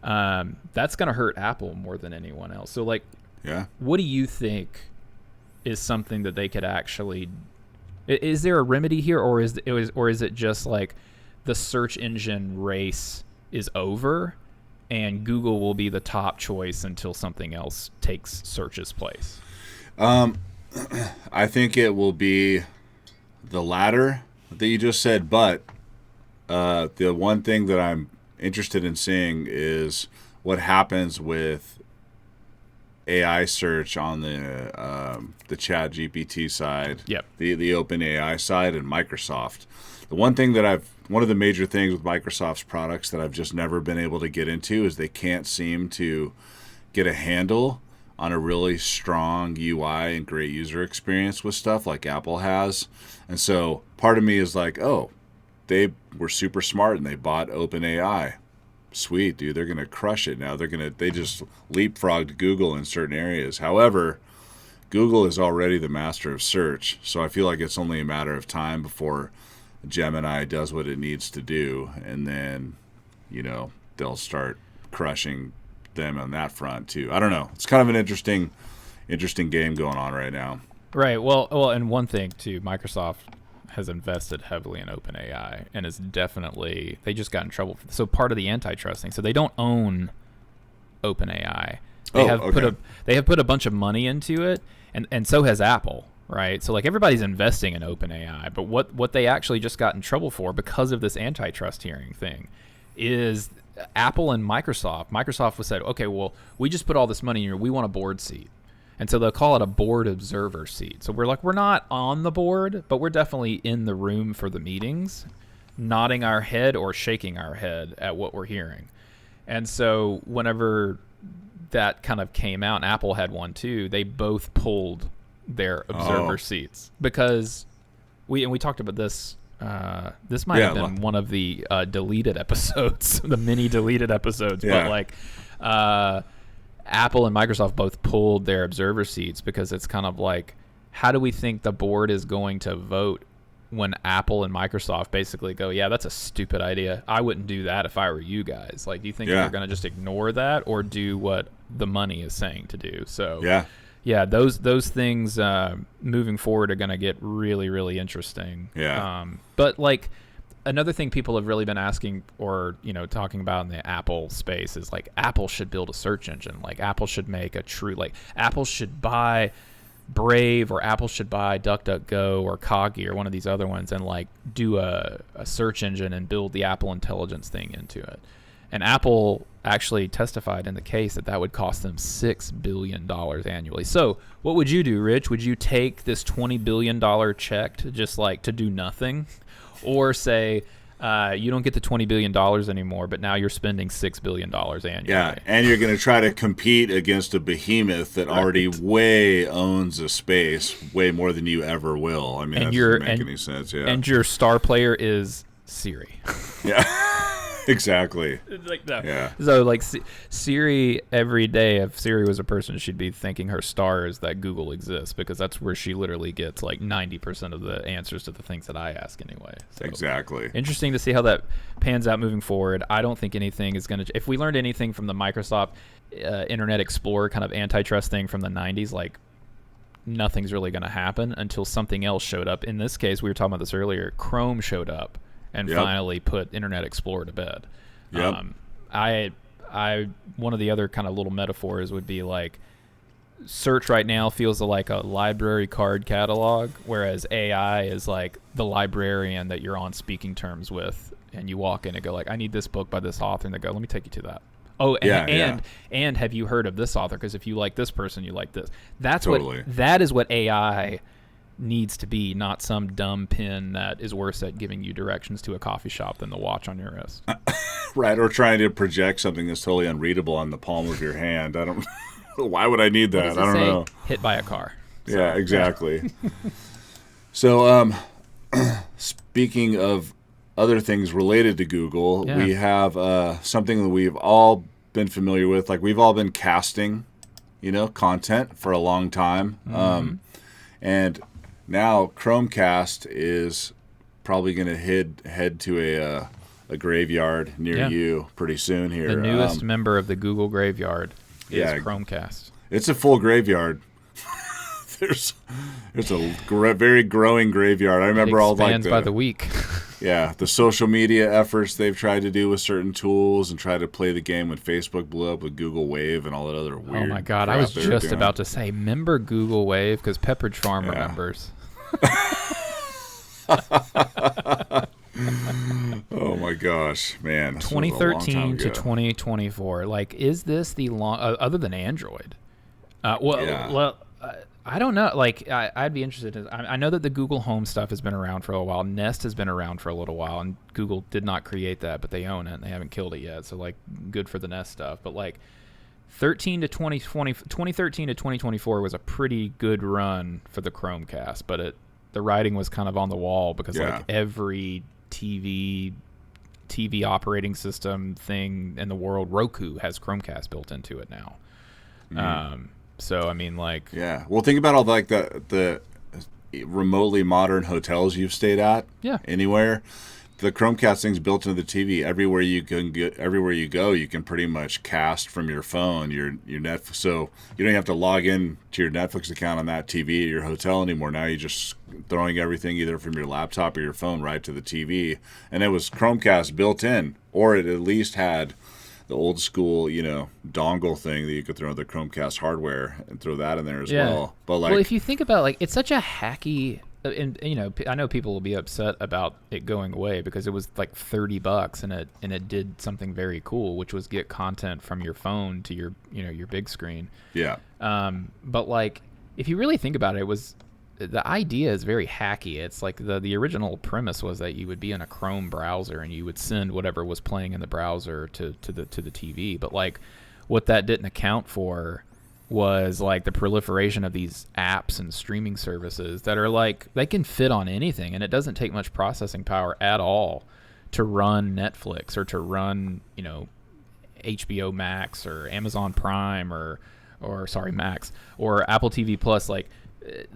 that's going to hurt Apple more than anyone else. So, like, Yeah. what do you think is something that they could actually? Is there a remedy here, or is it just like the search engine race is over, and Google will be the top choice until something else takes search's place? I think it will be the latter that you just said, but the one thing that I'm interested in seeing is what happens with AI search on the Chat GPT side, Yep. the open AI side, and Microsoft. The one of the major things with Microsoft's products that I've just never been able to get into is they can't seem to get a handle on a really strong UI and great user experience with stuff like Apple has. And so part of me is like, oh, they were super smart and they bought OpenAI. Sweet, dude, they're going to crush it now. They just leapfrogged Google in certain areas. However, Google is already the master of search, so I feel like it's only a matter of time before Gemini does what it needs to do, and then, they'll start crushing them on that front too. I don't know. It's kind of an interesting game going on right now. Right. Well, and one thing too, Microsoft has invested heavily in OpenAI and is definitely, they just got in trouble. So part of the antitrust thing. So they don't own OpenAI. They have put a bunch of money into it, and so has Apple. Right. So like everybody's investing in OpenAI, but what they actually just got in trouble for because of this antitrust hearing thing is Apple and Microsoft. Microsoft was said, okay, well, we just put all this money in here. We want a board seat. And so they'll call it a board observer seat. So we're like, we're not on the board, but we're definitely in the room for the meetings, nodding our head or shaking our head at what we're hearing. And so whenever that kind of came out, and Apple had one too, they both pulled their observer seats because we talked about this. This might have been one of the deleted episodes, the mini deleted episodes, but like Apple and Microsoft both pulled their observer seats because it's kind of like, how do we think the board is going to vote when Apple and Microsoft basically go, yeah, that's a stupid idea. I wouldn't do that if I were you guys. Like, do you think they're going to just ignore that or do what the money is saying to do? So yeah, those things moving forward are going to get really, really interesting. Yeah. But like another thing people have really been asking or, talking about in the Apple space is like Apple should build a search engine. Like Apple should make a true, like Apple should buy Brave or Apple should buy DuckDuckGo or Coggy or one of these other ones and like do a search engine and build the Apple Intelligence thing into it. And Apple actually testified in the case that would cost them $6 billion annually. So what would you do, Rich? Would you take this $20 billion check to just like to do nothing? Or say you don't get the $20 billion anymore, but now you're spending $6 billion annually. Yeah, and you're going to try to compete against a behemoth that already way owns a space, way more than you ever will. I mean, that doesn't make any sense. Yeah. And your star player is Siri. Yeah. Exactly. Like that. Yeah. So like Siri, every day, if Siri was a person, she'd be thanking her stars that Google exists because that's where she literally gets like 90% of the answers to the things that I ask anyway. So exactly. Interesting to see how that pans out moving forward. I don't think anything is going to, if we learned anything from the Microsoft Internet Explorer kind of antitrust thing from the 90s, like nothing's really going to happen until something else showed up. In this case, we were talking about this earlier, Chrome showed up and finally put Internet Explorer to bed. Yep. I one of the other kind of little metaphors would be like search right now feels like a library card catalog, whereas AI is like the librarian that you're on speaking terms with, and you walk in and go like, I need this book by this author, and they go, let me take you to that. Oh, and have you heard of this author? Because if you like this person, you like this. That is what AI needs to be, not some dumb pin that is worse at giving you directions to a coffee shop than the watch on your wrist. Right, or trying to project something that's totally unreadable on the palm of your hand. I don't. Why would I need that? I don't know. Hit by a car. So, yeah, exactly. So, speaking of other things related to Google, we have something that we've all been familiar with. Like we've all been casting, content for a long time, and now Chromecast is probably going to head to a graveyard near you pretty soon here. The newest member of the Google graveyard is Chromecast. It's a full graveyard. There's a very growing graveyard. I remember all like by the week. The social media efforts they've tried to do with certain tools and try to play the game when Facebook blew up with Google Wave and all that other weird. Oh my God! I was just about to say, remember Google Wave because Pepperidge Farm remembers. Oh my gosh, man! 2013 to 2024. Like, is this the long? Other than Android? I don't know. Like, I'd be interested. I know that the Google Home stuff has been around for a while. Nest has been around for a little while, and Google did not create that, but they own it, and they haven't killed it yet. So, like, good for the Nest stuff. But, like, 2013 to 2024 was a pretty good run for the Chromecast, but the writing was kind of on the wall because, like, every TV operating system thing in the world, Roku has Chromecast built into it now. So I mean, like, well, think about all like the remotely modern hotels you've stayed at. Anywhere, the Chromecast thing's built into the TV. Everywhere you go, you can pretty much cast from your phone, your Netflix. So you don't have to log in to your Netflix account on that TV at your hotel anymore. Now you're just throwing everything either from your laptop or your phone right to the TV, and it was Chromecast built in, or it at least had the old school, dongle thing that you could throw in the Chromecast hardware and throw that in there as well. But like, if you think about it's such a hacky, and I know people will be upset about it going away because it was like $30 and it did something very cool, which was get content from your phone to your your big screen. But like, if you really think about it, the idea is very hacky. It's like the original premise was that you would be in a Chrome browser and you would send whatever was playing in the browser to the TV. But like, what that didn't account for was like the proliferation of these apps and streaming services that are like, they can fit on anything, and it doesn't take much processing power at all to run Netflix or to run HBO Max or Amazon Prime or Max or Apple TV Plus. Like,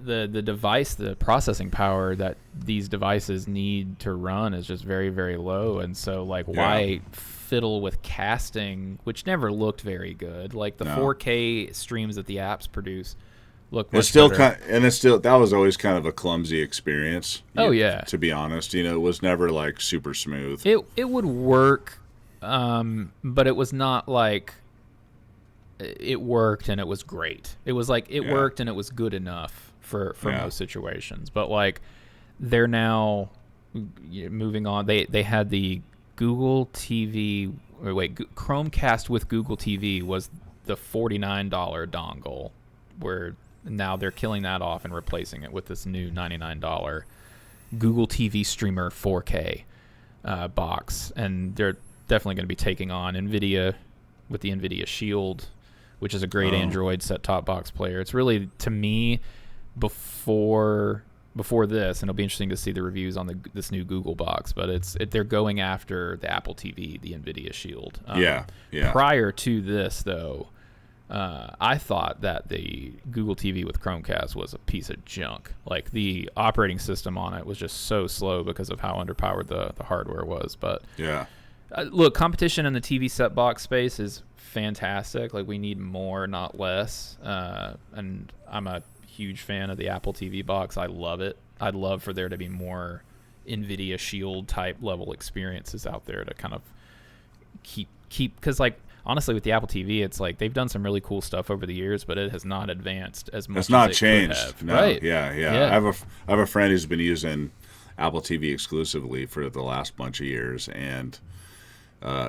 the processing power that these devices need to run is just very, very low. And so, like, why fiddle with casting, which never looked very good? Like, the 4K streams that the apps produce look much better. That was always kind of a clumsy experience. To be honest, it was never like super smooth. It would work, but it was not like it worked and it was great. It was like it worked and it was good enough for most situations. But like, they're now moving on. They had the Google TV. Chromecast with Google TV was the $49 dongle, where now they're killing that off and replacing it with this new $99 Google TV Streamer 4K box, and they're definitely going to be taking on NVIDIA with the NVIDIA Shield, which is a great Android set-top box player. It's really, to me, before this, and it'll be interesting to see the reviews on this new Google box, but they're going after the Apple TV, the NVIDIA Shield. Prior to this, though, I thought that the Google TV with Chromecast was a piece of junk. Like, the operating system on it was just so slow because of how underpowered the hardware was. But look, competition in the TV set box space is fantastic. Like, we need more, not less. And I'm a huge fan of the Apple TV box. I love it. I'd love for there to be more NVIDIA Shield type level experiences out there to kind of keep because, like, honestly, with the Apple TV, it's like they've done some really cool stuff over the years, but it has not advanced as much. It's not as it changed. could have. No. Right. Yeah. I have a friend who's been using Apple TV exclusively for the last bunch of years, and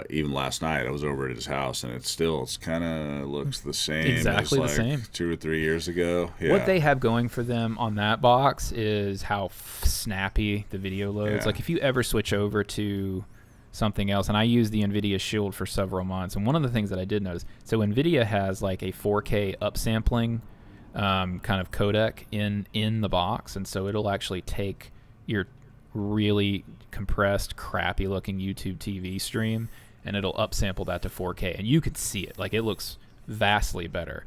even last night I was over at his house, and it's kind of looks the same. Exactly as the same. 2 or 3 years ago. Yeah. What they have going for them on that box is how snappy the video loads. Yeah. Like, if you ever switch over to something else, and I used the NVIDIA Shield for several months, and one of the things that I did notice, so NVIDIA has like a 4K upsampling kind of codec in the box, and so it'll actually take your really compressed, crappy looking YouTube TV stream, and it'll upsample that to 4K, and you can see it. Like, it looks vastly better.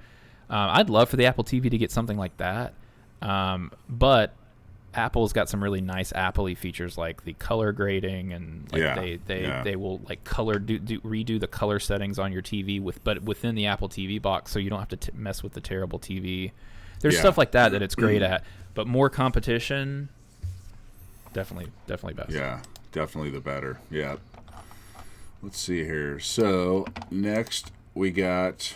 I'd love for the Apple TV to get something like that, but Apple's got some really nice Apple-y features like the color grading, and like they will like redo the color settings on your TV but within the Apple TV box, so you don't have to mess with the terrible TV. There's stuff like that it's great at, but more competition, definitely best. Yeah, definitely the better. Yeah. Let's see here. So next we got.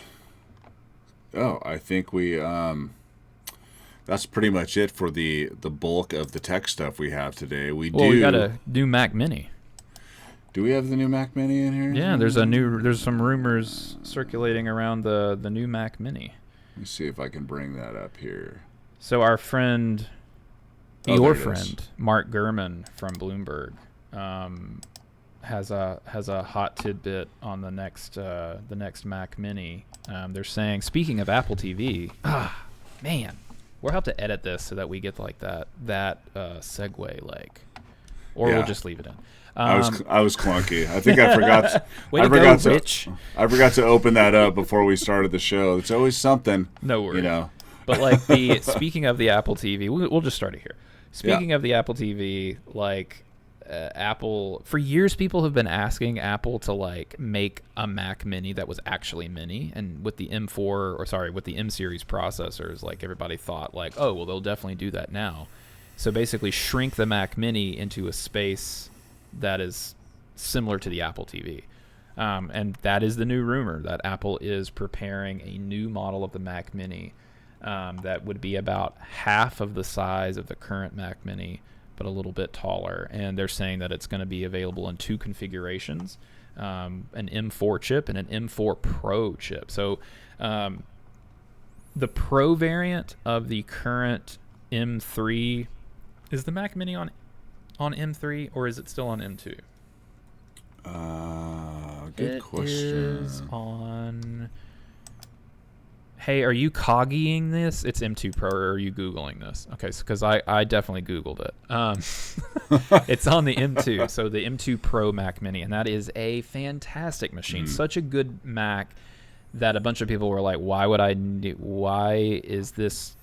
I think we. That's pretty much it for the bulk of the tech stuff we have today. We got a new Mac Mini. Do we have the new Mac Mini in here? Yeah, there's some rumors circulating around the new Mac Mini. Let me see if I can bring that up here. So our friend, your friend, Mark Gurman from Bloomberg, has a hot tidbit on the next Mac Mini. They're saying, speaking of Apple TV, man, we'll have to edit this so that we get like that segue, like, or we'll just leave it in. I was clunky. I think I forgot. Rich. I forgot to open that up before we started the show. It's always something. No worries. You know. But like speaking of the Apple TV, we'll just start it here. Speaking of the Apple TV, like Apple, for years people have been asking Apple to like make a Mac Mini that was actually mini, and with the with the M series processors, like everybody thought like, oh well, they'll definitely do that now. So basically shrink the Mac Mini into a space that is similar to the Apple TV. And that is the new rumor, that Apple is preparing a new model of the Mac Mini that would be about half of the size of the current Mac Mini, but a little bit taller. And they're saying that it's going to be available in two configurations, an M4 chip and an M4 Pro chip. So the Pro variant of the current M3, is the Mac Mini on M3 or is it still on M2? Good question. It is on. Hey, are you coggying this? It's M2 Pro, or are you Googling this? Okay, because I definitely Googled it. It's on the M2, so the M2 Pro Mac Mini, and that is a fantastic machine. Such a good Mac that a bunch of people were like, why is this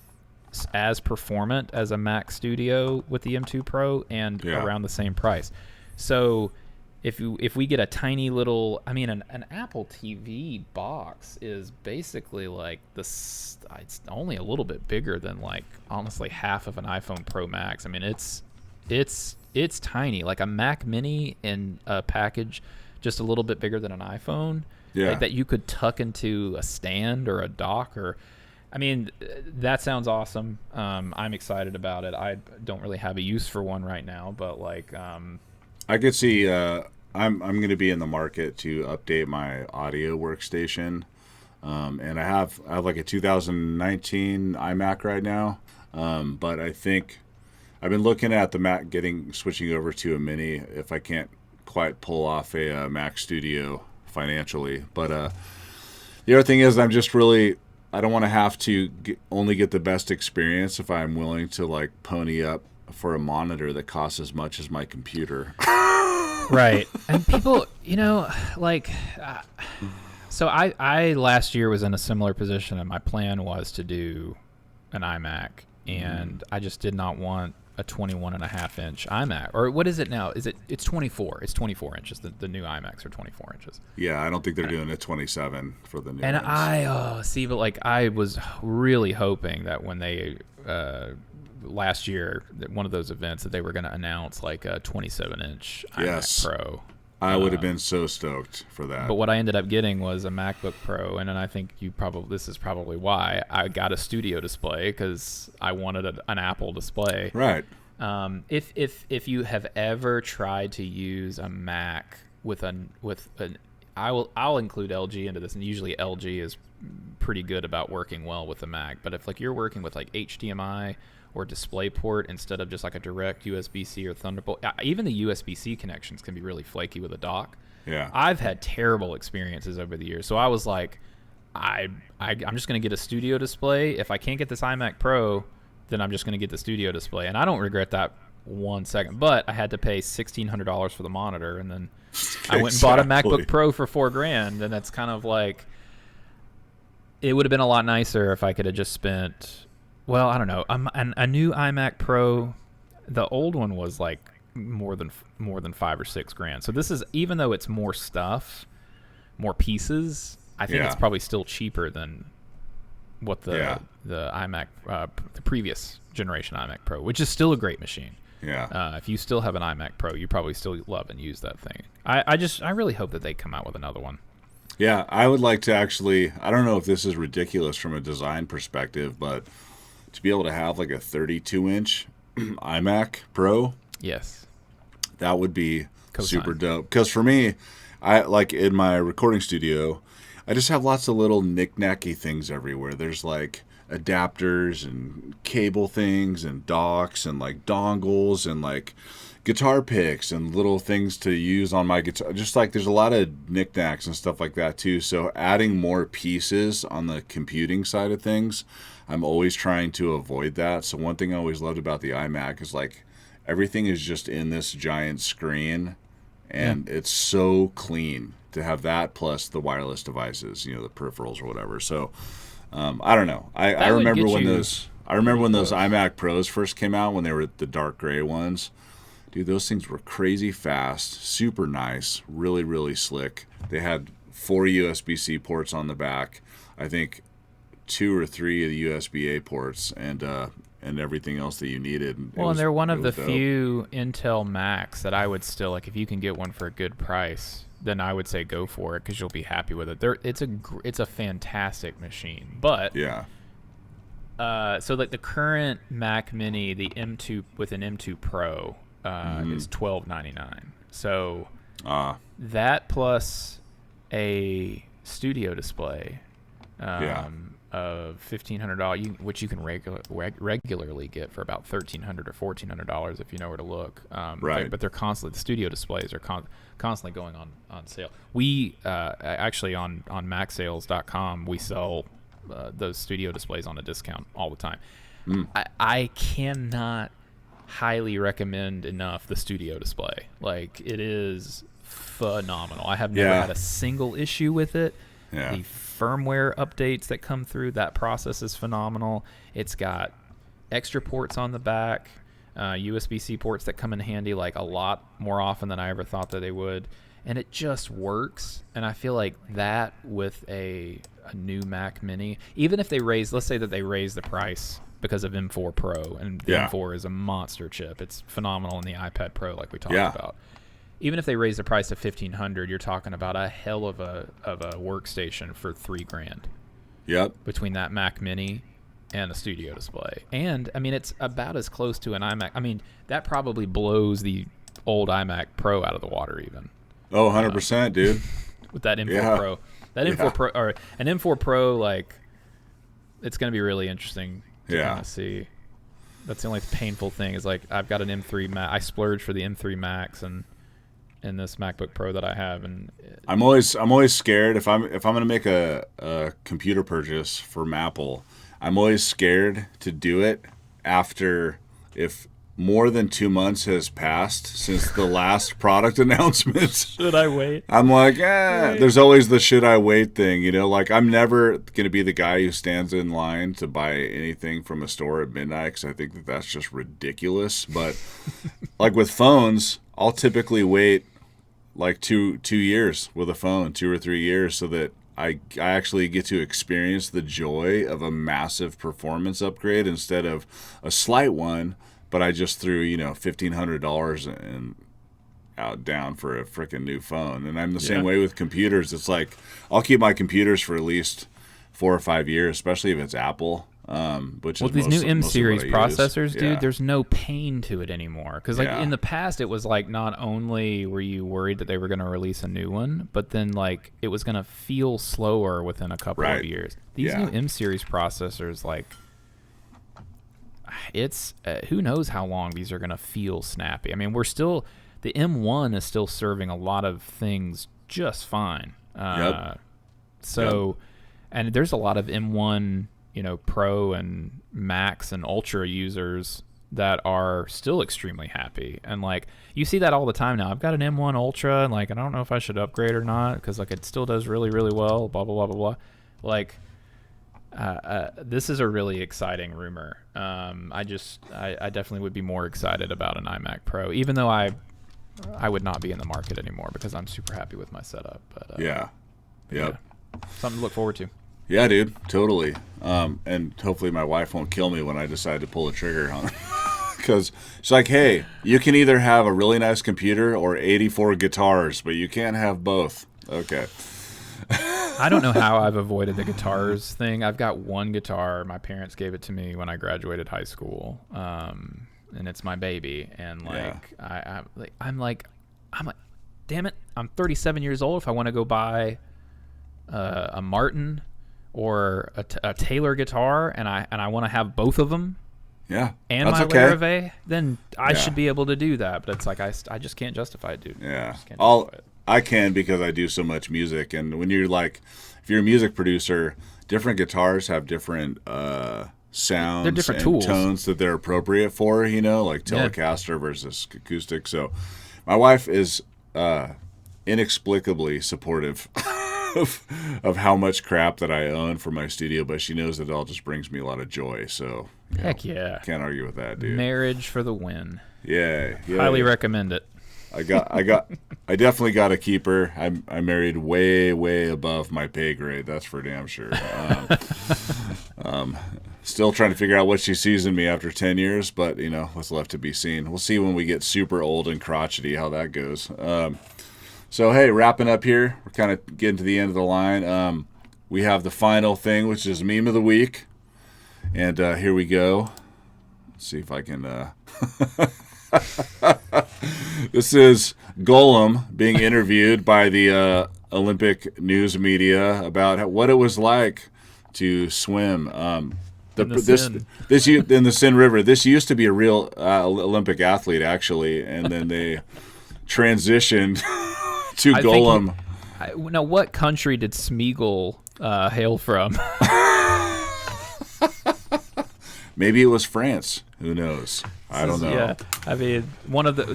as performant as a Mac Studio with the M2 Pro and around the same price? So if we get a tiny little, I mean, an Apple TV box is basically like this. It's only a little bit bigger than like honestly half of an iPhone Pro Max. I mean, it's tiny, like a Mac Mini in a package, just a little bit bigger than an iPhone. Like that you could tuck into a stand or a dock or. I mean, that sounds awesome. I'm excited about it. I don't really have a use for one right now, but like, I could see. I'm going to be in the market to update my audio workstation, and I have like a 2019 iMac right now, but I think I've been looking at the Mac switching over to a Mini if I can't quite pull off a Mac Studio financially. But the other thing is, I don't want to have to only get the best experience if I'm willing to like pony up for a monitor that costs as much as my computer. Right. And people, like, so I last year was in a similar position, and my plan was to do an iMac, and I just did not want a 21.5-inch iMac. Or what is it now? It's 24. It's 24 inches. The new iMacs are 24 inches. Yeah, I don't think they're doing a 27 for the new and ones. But like I was really hoping that when they last year, one of those events, that they were going to announce like a 27-inch iMac Pro. I would have been so stoked for that. But what I ended up getting was a MacBook Pro, and then I think this is probably why I got a studio display, because I wanted an Apple display. Right. If you have ever tried to use a Mac I'll include LG into this, and usually LG is pretty good about working well with the Mac. But if like you're working with like HDMI or DisplayPort instead of just like a direct USB-C or Thunderbolt, even the USB-C connections can be really flaky with a dock. Yeah, I've had terrible experiences over the years, so I was like, I'm just going to get a studio display. If I can't get this iMac Pro, then I'm just going to get the studio display, and I don't regret that 1 second. But I had to pay $1,600 for the monitor, and then I went and bought a MacBook Pro for $4,000, and that's kind of like, it would have been a lot nicer if I could have just spent, well, I don't know, a new iMac Pro. the old one was like more than $5 or $6 grand. So this is, even though it's more stuff, more pieces, I think it's probably still cheaper than what the iMac, the previous generation iMac Pro, which is still a great machine. Yeah. If you still have an iMac Pro, you probably still love and use that thing. I really hope that they come out with another one. Yeah, I would like to actually, I don't know if this is ridiculous from a design perspective, but to be able to have like a 32-inch iMac Pro, yes, that would be Co-sign. super dope. Because for me, I like in my recording studio, I just have lots of little knick-knacky things everywhere. There's like adapters and cable things and docks and like dongles and like guitar picks and little things to use on my guitar. Just like there's a lot of knickknacks and stuff like that too. So adding more pieces on the computing side of things, I'm always trying to avoid that. So one thing I always loved about the iMac is like everything is just in this giant screen, and it's so clean to have that plus the wireless devices, you know, the peripherals or whatever. So I don't know. I remember when those iMac Pros first came out, when they were the dark gray ones. Dude, those things were crazy fast, super nice, really, really slick. They had 4 USB-C ports on the back. I think 2 or 3 of the USB-A ports, and everything else that you needed. And they're one of the few Intel Macs that I would still, like, if you can get one for a good price, then I would say go for it, because you'll be happy with it. It's a fantastic machine. But so like the current Mac Mini, the M2 with an M2 Pro, is $12.99. So that plus a studio display of $1,500, which you can regularly get for about $1,300 or $1,400 if you know where to look. Right. But they're constantly, the studio displays are constantly going on sale. We actually on MacSales.com, we sell those studio displays on a discount all the time. I cannot highly recommend enough the studio display. Like, it is phenomenal. I have never had a single issue with it. The firmware updates that come through, that process is phenomenal. It's got extra ports on the back, USB-C ports that come in handy like a lot more often than I ever thought that they would, and it just works. And I feel like that with a new Mac Mini, even if they let's say that they raise the price because of M4 Pro, and the M4 is a monster chip. It's phenomenal in the iPad Pro, like we talked about. Even if they raise the price to $1,500, you're talking about a hell of a workstation for $3,000. Yep. Between that Mac Mini and a studio display, and I mean, it's about as close to an iMac. I mean, that probably blows the old iMac Pro out of the water, even. Oh, 100%, dude. With that M4 Pro, M4 Pro or an M4 Pro, like, it's going to be really interesting to kind of see. That's the only painful thing is, like, I've got an M3 Mac. I splurged for the M3 Max and this MacBook Pro that I have, and I'm always scared if I'm going to make a computer purchase from Apple. I'm always scared to do it after, if more than 2 months has passed since the last product announcement. Should I wait? I'm like, there's always the should I wait thing, you know? Like, I'm never going to be the guy who stands in line to buy anything from a store at midnight, because I think that that's just ridiculous. But like with phones, I'll typically wait like two years with a phone, 2 or 3 years, so that I actually get to experience the joy of a massive performance upgrade instead of a slight one. But I just threw, $1,500 down for a freaking new phone. And I'm the same way with computers. It's like, I'll keep my computers for at least 4 or 5 years, especially if it's Apple. Which with is these new M series processors, dude, Yeah. there's no pain to it anymore. Because in the past, it was like, not only were you worried that they were going to release a new one, but then like it was going to feel slower within a couple of years. These new M series processors, like, it's who knows how long these are going to feel snappy. I mean, the M1 is still serving a lot of things just fine. And there's a lot of M1, Pro and Max and Ultra users that are still extremely happy. And like, you see that all the time now. I've got an M1 Ultra, and like, I don't know if I should upgrade or not, because like it still does really, really well, blah, blah, blah, blah, blah. Like, This is a really exciting rumor. I definitely would be more excited about an iMac Pro, even though I would not be in the market anymore because I'm super happy with my setup. But Yep. yeah, something to look forward to. Yeah, dude, totally. And hopefully my wife won't kill me when I decide to pull the trigger on it. Because she's like, hey, you can either have a really nice computer or 84 guitars, but you can't have both. Okay. I don't know how I've avoided the guitars thing. I've got one guitar. My parents gave it to me when I graduated high school, and it's my baby. And like, yeah. I'm like, damn it! I'm 37 years old. If I want to go buy a Martin or a Taylor guitar, and I want to have both of them, yeah, and my Larrivee, then I should be able to do that. But it's like I just can't justify it, dude. Yeah, I can because I do so much music, and when you're like, if you're a music producer, different guitars have different sounds and different tools. Tones that they're appropriate for, like Telecaster versus acoustic. So my wife is inexplicably supportive of how much crap that I own for my studio, but she knows that it all just brings me a lot of joy. So heck yeah, can't argue with that, dude. Marriage for the win. Yeah. Highly recommend it. I definitely got a keeper. I married way above my pay grade. That's for damn sure. Still trying to figure out what she sees in me after 10 years, but what's left to be seen. We'll see when we get super old and crotchety how that goes. So hey, wrapping up here, we're kind of getting to the end of the line. We have the final thing, which is meme of the week, and here we go. Let's see if I can. This is Golem being interviewed by the Olympic news media about what it was like to swim in the Seine River. This used to be a real Olympic athlete, actually, and then they transitioned to Golem. Now, what country did Smeagol hail from? Maybe it was France. Who knows? I don't know. Yeah, I mean,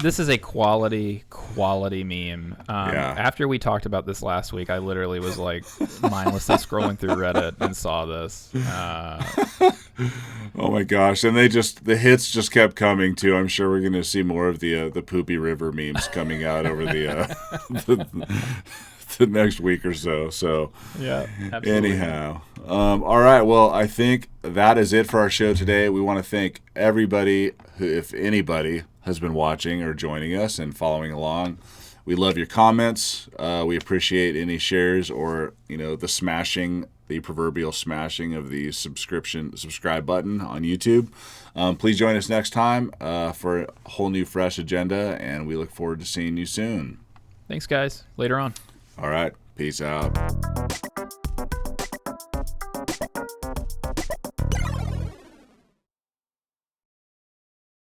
this is a quality meme. After we talked about this last week, I literally was like mindlessly scrolling through Reddit and saw this. Oh my gosh! And the hits just kept coming too. I'm sure we're going to see more of the Poopy River memes coming out over the next week or so. So yeah, absolutely. Anyhow, all right. Well, I think that is it for our show today. We want to thank everybody who, if anybody, has been watching or joining us and following along. We love your comments. We appreciate any shares or the proverbial smashing of the subscribe button on YouTube. Please join us next time for a whole new fresh agenda, and we look forward to seeing you soon. Thanks, guys. Later on. All right. Peace out.